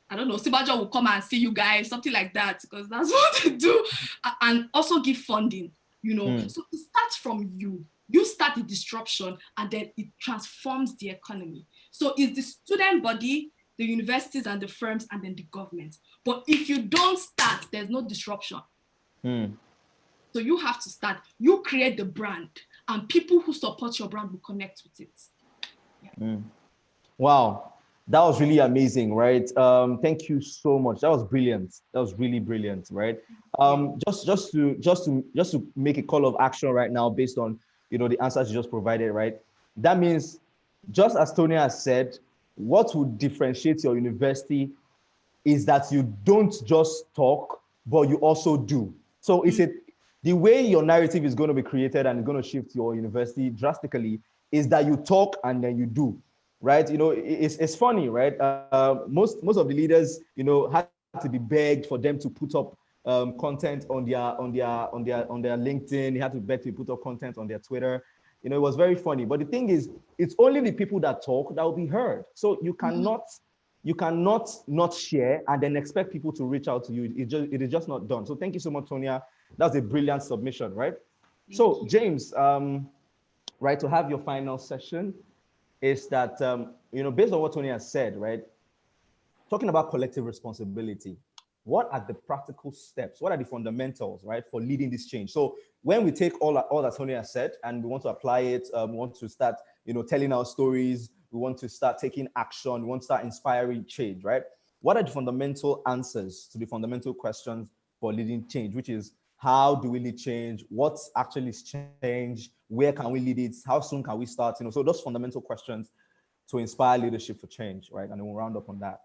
I don't know, Sibajo will come and see you guys, something like that, because that's what they do. And also give funding, you know. So it starts from you. You start the disruption and then it transforms the economy. So it's the student body, the universities and the firms, and then the government. But if you don't start, there's no disruption. So you have to start. You create the brand and people who support your brand will connect with it. Wow. That was really amazing, right? Thank you so much. That was brilliant. That was really brilliant, right? Just to make a call of action right now based on, you know, the answers you just provided, right? That means, just as Tonia has said, what would differentiate your university is that you don't just talk, but you also do. So the way your narrative is going to be created and going to shift your university drastically is that you talk and then you do. Right, you know, it's funny, right? Most of the leaders, you know, had to be begged for them to put up content on their LinkedIn. They had to beg to put up content on their Twitter. You know, it was very funny. But the thing is, it's only the people that talk that will be heard. So you cannot not share and then expect people to reach out to you. It is just not done. So thank you so much, Tonia. That's a brilliant submission, right? So James, right, to have your final session is that, based on what Tony has said, right, talking about collective responsibility, what are the practical steps? What are the fundamentals, right, for leading this change? So when we take all that Tony has said and we want to apply it, we want to start, telling our stories, we want to start taking action, we want to start inspiring change, right? What are the fundamental answers to the fundamental questions for leading change, which is how do we lead change? What's actually change? Where can we lead it? How soon can we start? So those fundamental questions to inspire leadership for change, right? And then we'll round up on that.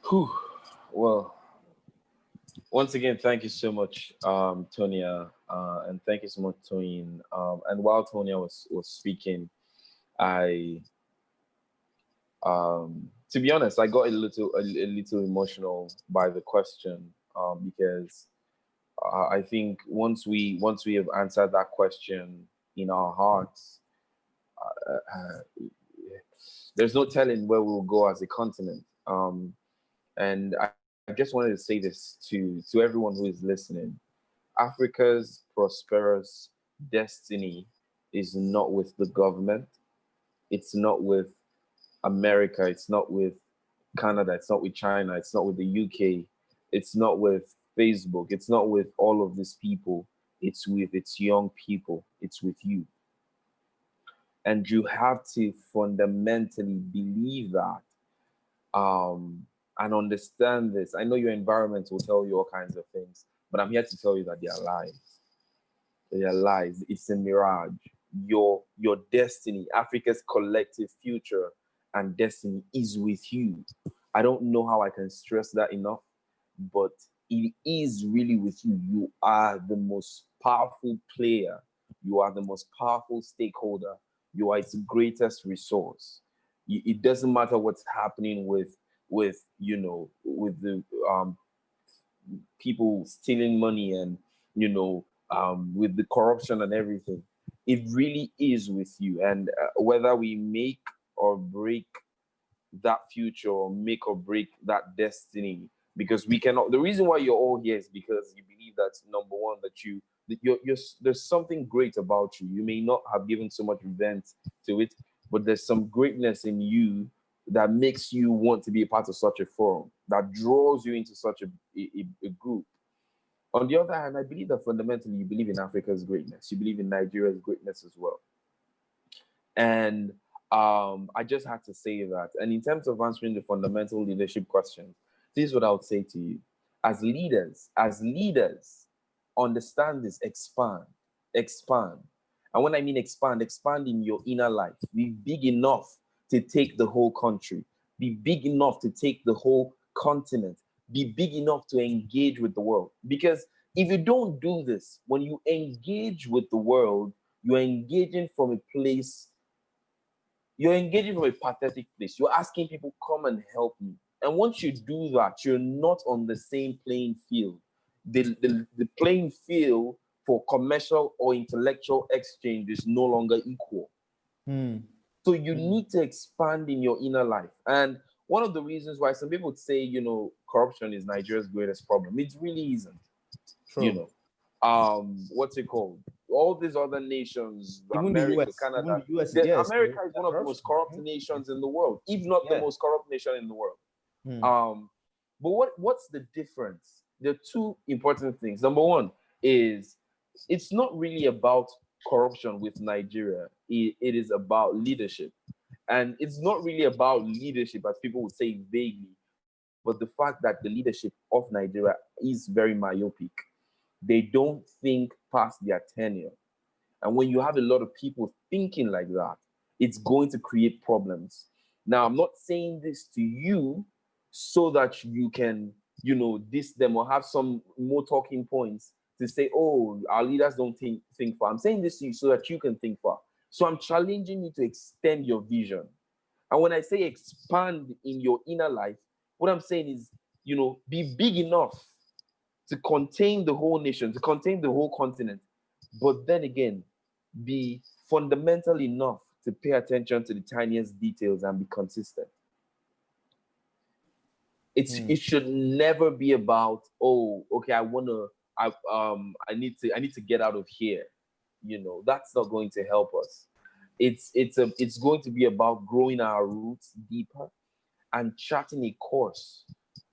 Whew. Well, once again, thank you so much, Tonia, and thank you so much, Toyin. And while Tonia was speaking, I, to be honest, I got a little emotional by the question, because I think once we have answered that question in our hearts, there's no telling where we'll go as a continent. And I just wanted to say this to everyone who is listening. Africa's prosperous destiny is not with the government. It's not with America. It's not with Canada. It's not with China. It's not with the UK. It's not with Facebook. It's not with all of these people. It's with its young people. It's with you. And you have to fundamentally believe that, and understand this. I know your environment will tell you all kinds of things, but I'm here to tell you that they are lies. They are lies. It's a mirage. Your destiny, Africa's collective future and destiny is with you. I don't know how I can stress that enough, but it is really with you. You are the most powerful player. You are the most powerful stakeholder. You are its greatest resource. It doesn't matter what's happening with the people stealing money and with the corruption and everything. It really is with you. And whether we make or break that future or make or break that destiny, because we cannot. The reason why you're all here is because you believe that, number one, that there's something great about you. You may not have given so much vent to it, but there's some greatness in you that makes you want to be a part of such a forum, that draws you into such a group. On the other hand, I believe that fundamentally you believe in Africa's greatness. You believe in Nigeria's greatness as well. And I just had to say that. And in terms of answering the fundamental leadership questions, this is what I would say to you. As leaders, understand this, expand. And when I mean expand in your inner life. Be big enough to take the whole country. Be big enough to take the whole continent. Be big enough to engage with the world. Because if you don't do this, when you engage with the world, you're engaging from a pathetic place. You're asking people, come and help me. And once you do that, you're not on the same playing field. The playing field for commercial or intellectual exchange is no longer equal. So you need to expand in your inner life. And one of the reasons why some people would say, corruption is Nigeria's greatest problem. It really isn't. True. What's it called? All these other nations, even America, the US, Canada. Even the US, America is one of the most corrupt nations in the world, if not the most corrupt nation in the world. But what's the difference? There are two important things. Number one is it's not really about corruption with Nigeria. It is about leadership. And it's not really about leadership, as people would say vaguely, but the fact that the leadership of Nigeria is very myopic. They don't think past their tenure. And when you have a lot of people thinking like that, it's going to create problems. Now, I'm not saying this to you so that you can, diss them or have some more talking points to say, oh, our leaders don't think far. I'm saying this to you so that you can think far. So I'm challenging you to extend your vision. And when I say expand in your inner life, what I'm saying is, be big enough to contain the whole nation, to contain the whole continent. But then again, be fundamental enough to pay attention to the tiniest details and be consistent. It should never be about, oh, okay, I need to get out of here. That's not going to help us. It's going to be about growing our roots deeper and charting a course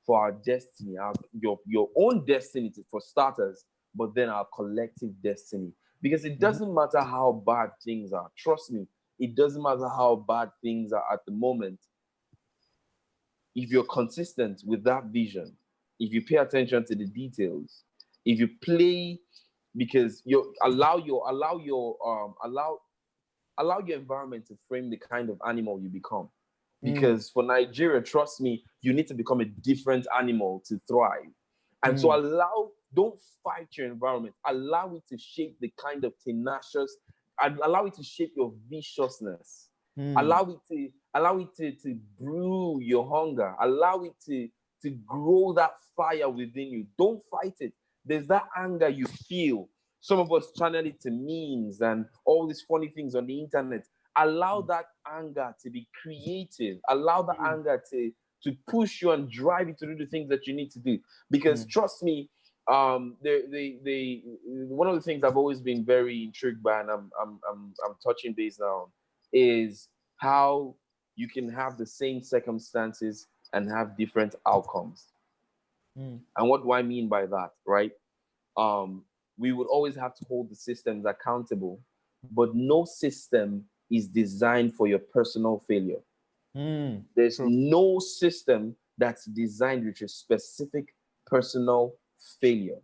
for our destiny, your own destiny for starters, but then our collective destiny. Because it doesn't matter how bad things are. Trust me, it doesn't matter how bad things are at the moment. If you're consistent with that vision, if you pay attention to the details, if you play, because you allow your environment to frame the kind of animal you become. Because for Nigeria, trust me, you need to become a different animal to thrive. And so don't fight your environment. Allow it to shape the kind of tenacious, and allow it to shape your viciousness. Allow it to brew your hunger. Allow it to grow that fire within you. Don't fight it. There's that anger you feel. Some of us channel it to memes and all these funny things on the internet. Allow that anger to be creative. Allow the anger to push you and drive you to do the things that you need to do. Because trust me, one of the things I've always been very intrigued by, and I'm touching base now, is how you can have the same circumstances and have different outcomes. And what do I mean by that, right? We would always have to hold the systems accountable, but no system is designed for your personal failure. There's no system that's designed with your specific personal failure.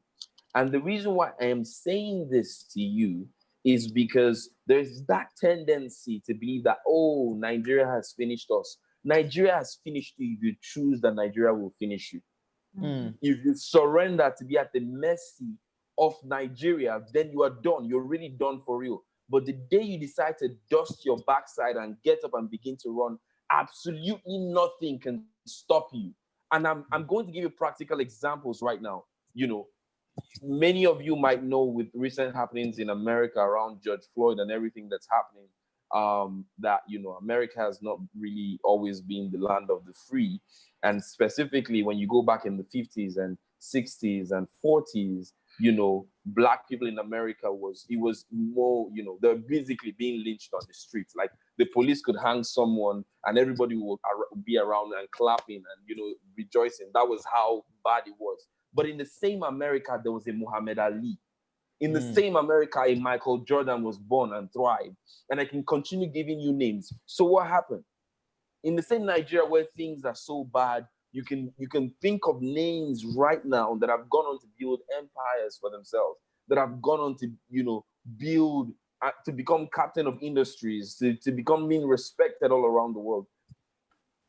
And the reason why I am saying this to you is because there's that tendency to believe that, oh, Nigeria has finished us. Nigeria has finished you if you choose that Nigeria will finish you. If you surrender to be at the mercy of Nigeria, then you are done. You're really done for real. But the day you decide to dust your backside and get up and begin to run, absolutely nothing can stop you. And I'm going to give you practical examples right now. Many of you might know with recent happenings in America around George Floyd and everything that's happening, that, America has not really always been the land of the free. And specifically, when you go back in the 50s and 60s and 40s, Black people in America was more, they're basically being lynched on the streets. Like the police could hang someone and everybody would be around and clapping and, rejoicing. That was how bad it was. But in the same America, there was a Muhammad Ali. In the same America, a Michael Jordan was born and thrived. And I can continue giving you names. So what happened? In the same Nigeria where things are so bad, you can think of names right now that have gone on to build empires for themselves, that have gone on to, build, to become captain of industries, to become being respected all around the world.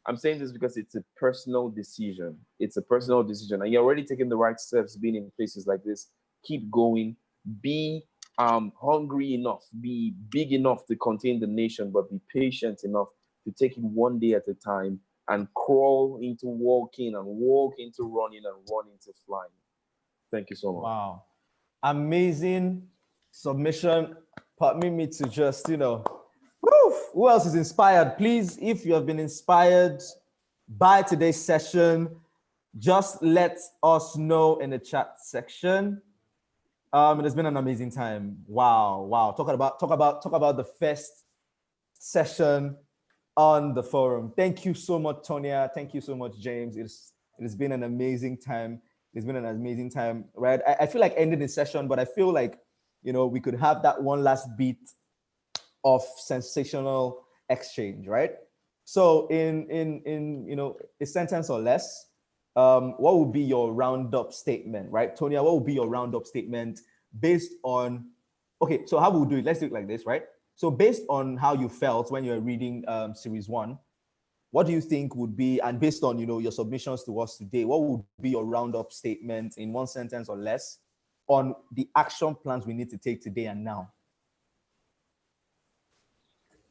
I'm saying this because it's a personal decision. It's a personal decision. And you're already taking the right steps being in places like this. Keep going. Be hungry enough. Be big enough to contain the nation, but be patient enough to take it one day at a time and crawl into walking and walk into running and run into flying. Thank you so much. Wow. Amazing submission. Permit me to just, who else is inspired? Please, if you have been inspired by today's session, just let us know in the chat section. It has been an amazing time. Wow. Talk about the first session on the forum. Thank you so much, Tonia. Thank you so much, James. It has been an amazing time. It's been an amazing time, right? I feel like ending the session, but I feel like, we could have that one last beat of sensational exchange, right? So in a sentence or less, what would be your roundup statement, right? Tonia, what would be your roundup statement based on, okay, so how will we do it? Let's do it like this, right? So based on how you felt when you were reading series 1, what do you think would be, and based on, your submissions to us today, what would be your roundup statement in one sentence or less on the action plans we need to take today and now?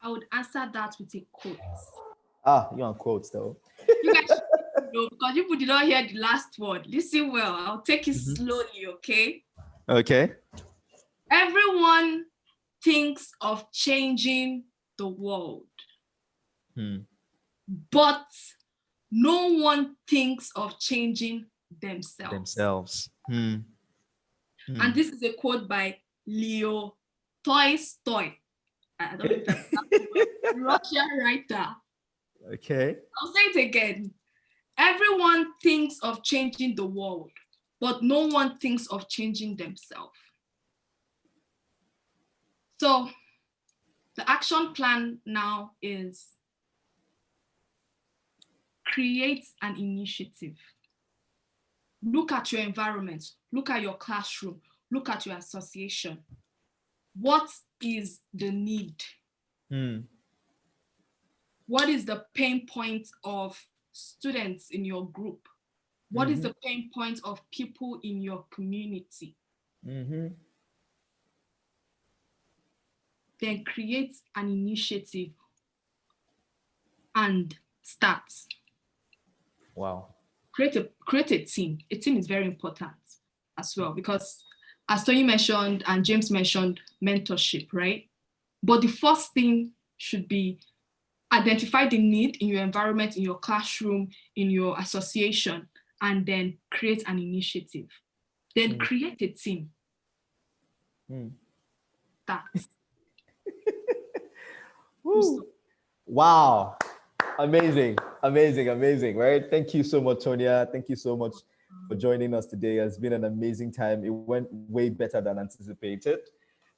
I would answer that with a quote. You're on quotes though. You guys should know, because people did not hear the last word. Listen well. I'll take it slowly, okay? Okay. Everyone thinks of changing the world. But no one thinks of changing themselves. And this is a quote by Leo Tolstoy. I don't know if that's Russian writer. Okay. I'll say it again. Everyone thinks of changing the world, but no one thinks of changing themselves. So the action plan now is create an initiative. Look at your environment, look at your classroom, look at your association. What is the need? What is the pain point of students in your group? What is the pain point of people in your community? Then create an initiative and start. Wow. Create a team. A team is very important as well, because as Tony mentioned and James mentioned, mentorship, right? But the first thing should be identify the need in your environment, in your classroom, in your association, and then create an initiative. Then create a team. That. Wow. Amazing, right? Thank you so much, Tonia. Thank you so much for joining us today. It's been an amazing time. It went way better than anticipated.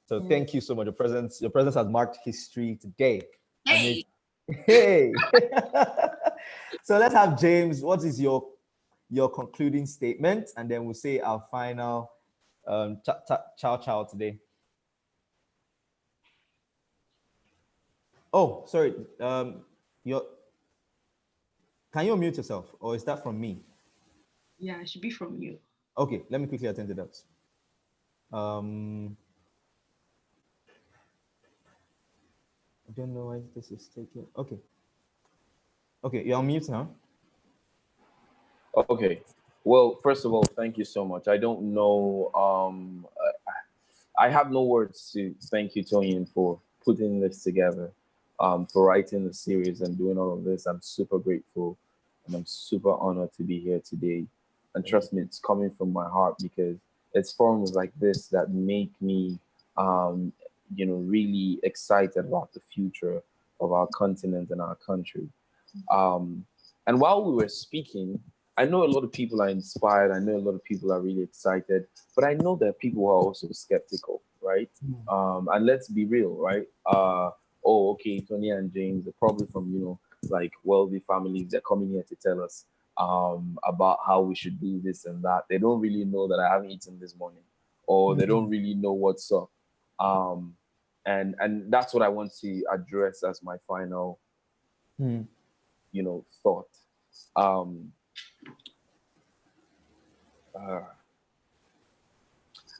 So thank you so much. Your presence has marked history today. Hey. Hey. So let's have James. What is your concluding statement? And then we'll say our final ciao today. Oh, sorry. Can you unmute yourself, or is that from me? Yeah, it should be from you. Okay, let me quickly attend to that. I don't know why this is taking. Okay, you're on mute now. Okay. Well, first of all, thank you so much. I don't know. I have no words to thank you, Tonia, for putting this together, for writing the series and doing all of this. I'm super grateful, and I'm super honored to be here today. And trust me, it's coming from my heart, because it's forums like this that make me, really excited about the future of our continent and our country. And while we were speaking, I know a lot of people are inspired. I know a lot of people are really excited, but I know that people are also skeptical, right? And let's be real, right? Okay, Tony and James are probably from, like wealthy families. They're coming here to tell us about how we should do this and that. They don't really know that I haven't eaten this morning, or they don't really know what's up. And that's what I want to address as my final, thought.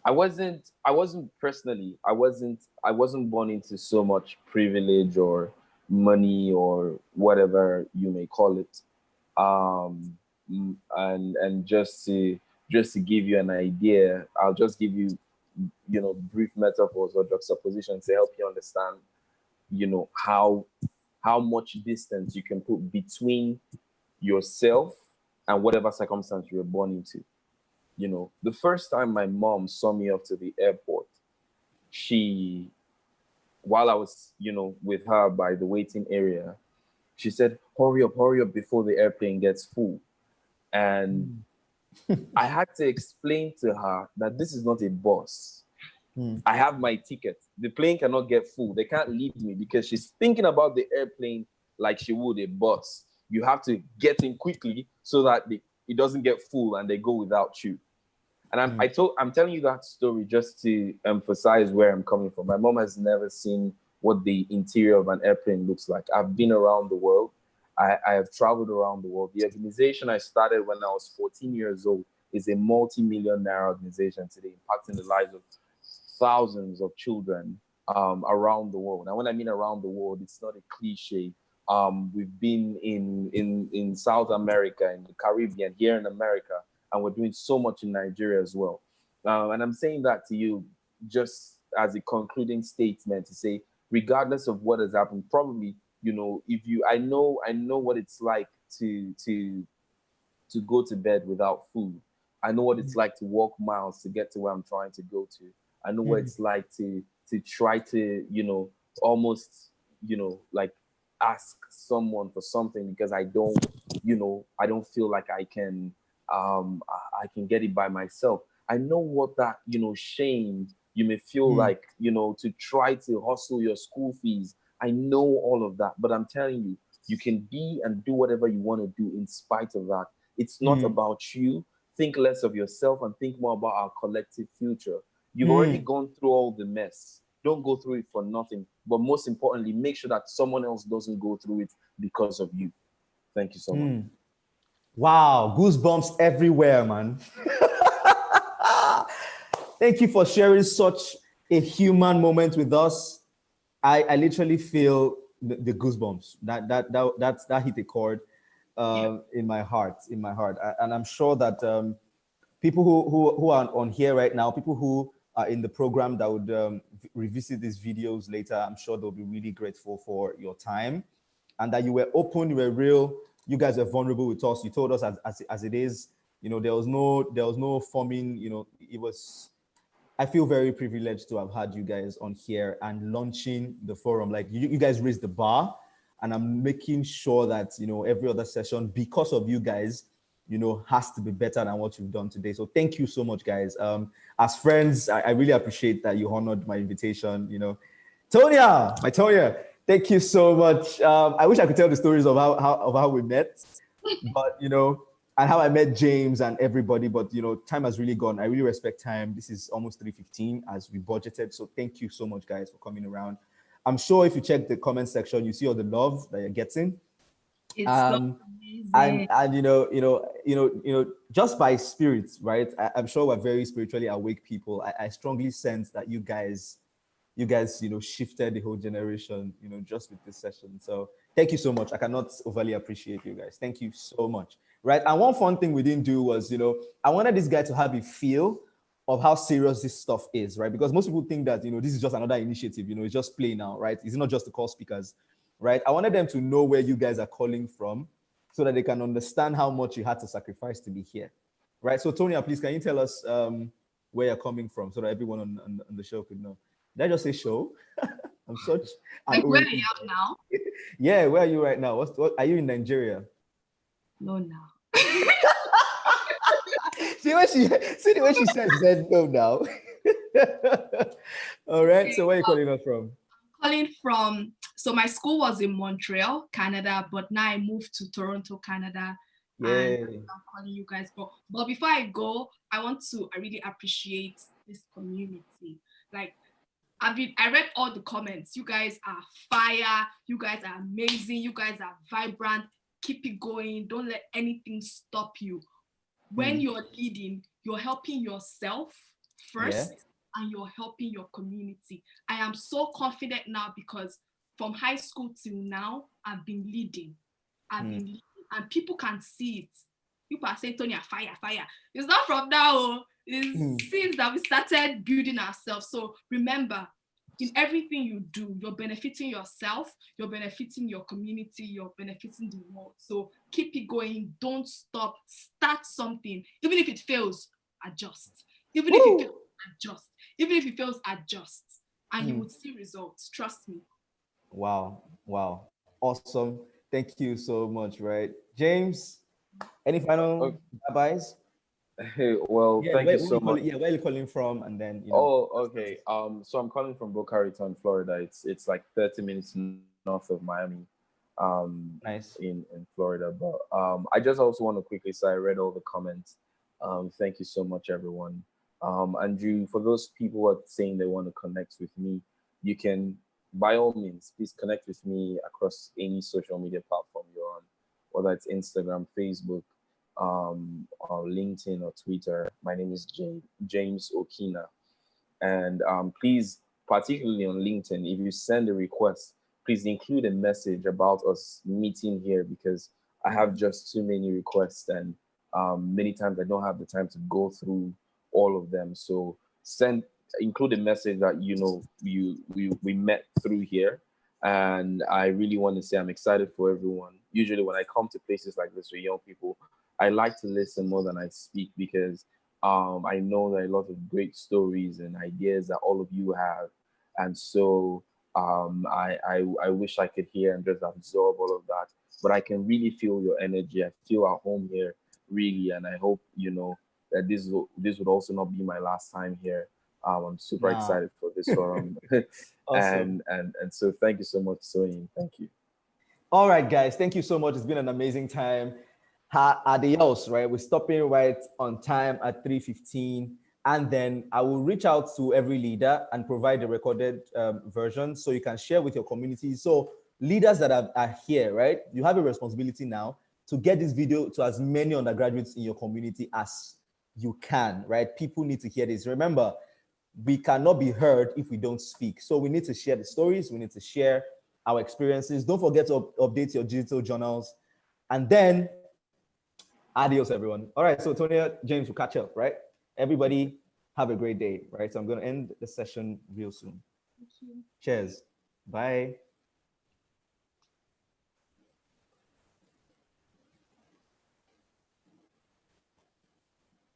I wasn't born into so much privilege or money or whatever you may call it. And just to give you an idea, I'll just give you, brief metaphors or juxtapositions to help you understand, how much distance you can put between yourself and whatever circumstance you were born into. The first time my mom saw me off to the airport, while I was, with her by the waiting area, she said, hurry up before the airplane gets full. And I had to explain to her that this is not a bus. I have my ticket. The plane cannot get full. They can't leave me, because she's thinking about the airplane like she would a bus. You have to get in quickly so that it doesn't get full and they go without you. And I'm telling you that story just to emphasize where I'm coming from. My mom has never seen what the interior of an airplane looks like. I've been around the world. I have traveled around the world. The organization I started when I was 14 years old is a multi-million naira organization today, impacting the lives of thousands of children around the world. And when I mean around the world, it's not a cliche. We've been in South America, in the Caribbean, here in America, and we're doing so much in Nigeria as well. And I'm saying that to you just as a concluding statement to say, regardless of what has happened, probably if you, I know what it's like to go to bed without food. I know what it's like to walk miles to get to where I'm trying to go to. I know what it's like to try to, almost, like ask someone for something because I don't feel like I can get it by myself. I know what that, shame you may feel like, to try to hustle your school fees. I know all of that, but I'm telling you, you can be and do whatever you want to do in spite of that. It's not about you. Think less of yourself and think more about our collective future. You've already gone through all the mess. Don't go through it for nothing. But most importantly, make sure that someone else doesn't go through it because of you. Thank you so much. Wow, goosebumps everywhere, man. Thank you for sharing such a human moment with us. I literally feel the goosebumps. That hit a chord in my heart. And I'm sure that people who are on here right now, people who are in the program that would revisit these videos later, I'm sure they'll be really grateful for your time and that you were open, you were real. You guys are vulnerable with us. You told us as it is. There was no forming. It was. I feel very privileged to have had you guys on here and launching the forum. Like you guys raised the bar, and I'm making sure that every other session, because of you guys, has to be better than what you've done today. So thank you so much, guys. As friends, I really appreciate that you honored my invitation. Tonia, my Tonia, thank you so much. I wish I could tell the stories of how we met, but and how I met James and everybody, but time has really gone. I really respect time. This is almost 3:15 as we budgeted. So thank you so much, guys, for coming around. I'm sure if you check the comment section, you see all the love that you're getting. It's so amazing. And just by spirit, right? I'm sure we're very spiritually awake people. I strongly sense that you guys, shifted the whole generation, just with this session. So thank you so much. I cannot overly appreciate you guys. Thank you so much. Right. And one fun thing we didn't do was, I wanted this guy to have a feel of how serious this stuff is, right? Because most people think that, this is just another initiative, it's just play now, right? It's not just to call speakers, right? I wanted them to know where you guys are calling from so that they can understand how much you had to sacrifice to be here, right? So Tonia, please, can you tell us where you're coming from so that everyone on the show could know? Did I just say show? I'm such. Like, where are you now? Yeah, where are you right now? What are you in Nigeria? No, now. See the way she said no now. All right. So where are you calling us from? Calling from. So my school was in Montreal, Canada, but now I moved to Toronto, Canada. Yay. And I'm calling you guys. But before I go, I really appreciate this community. Like, I read all the comments. You guys are fire. You guys are amazing. You guys are vibrant. Keep it going. Don't let anything stop you. When you're leading, you're helping yourself first, and you're helping your community. I am so confident now because from high school till now, I've been leading. And people can see it. People are saying, Tonia, fire, fire. It's not from now. It's since that we started building ourselves. So remember, in everything you do, you're benefiting yourself, you're benefiting your community, you're benefiting the world. So keep it going. Don't stop. Start something. Even if it fails, adjust. Even if it fails, adjust. Even if it fails, adjust. And you will see results. Trust me. Wow. Awesome. Thank you so much, right? James, any final advice? Hey, well, thank you so much. Where are you calling from? And then, Oh, okay. So I'm calling from Boca Raton, Florida. It's like 30 minutes north of Miami, nice. in Florida. But I just also want to quickly say I read all the comments. Thank you so much, everyone. Andrew, for those people who are saying they want to connect with me, you can, by all means, please connect with me across any social media platform you're on, whether it's Instagram, Facebook, or LinkedIn or Twitter. My name is James Okina. And please, particularly on LinkedIn, if you send a request, please include a message about us meeting here because I have just too many requests and many times I don't have the time to go through all of them. So include a message that we met through here, And I really want to say I'm excited for everyone. Usually when I come to places like this with young people, I like to listen more than I speak, because I know that a lot of great stories and ideas that all of you have. And so I wish I could hear and just absorb all of that. But I can really feel your energy. I feel at home here, really. And I hope, that this would also not be my last time here. I'm super Nah. excited for this forum. Awesome. And so thank you so much, Soyin. Thank you. All right, guys. Thank you so much. It's been an amazing time. Adios, right? We're stopping right on time at 3:15. And then I will reach out to every leader and provide a recorded version so you can share with your community. So leaders that are here, right? You have a responsibility now to get this video to as many undergraduates in your community as you can, right? People need to hear this. Remember, we cannot be heard if we don't speak. So we need to share the stories. We need to share our experiences. Don't forget to update your digital journals. And then, adios, everyone. All right, so Tonia, James will catch up, right? Everybody have a great day, right? So I'm going to end the session real soon. Thank you. Cheers. Bye.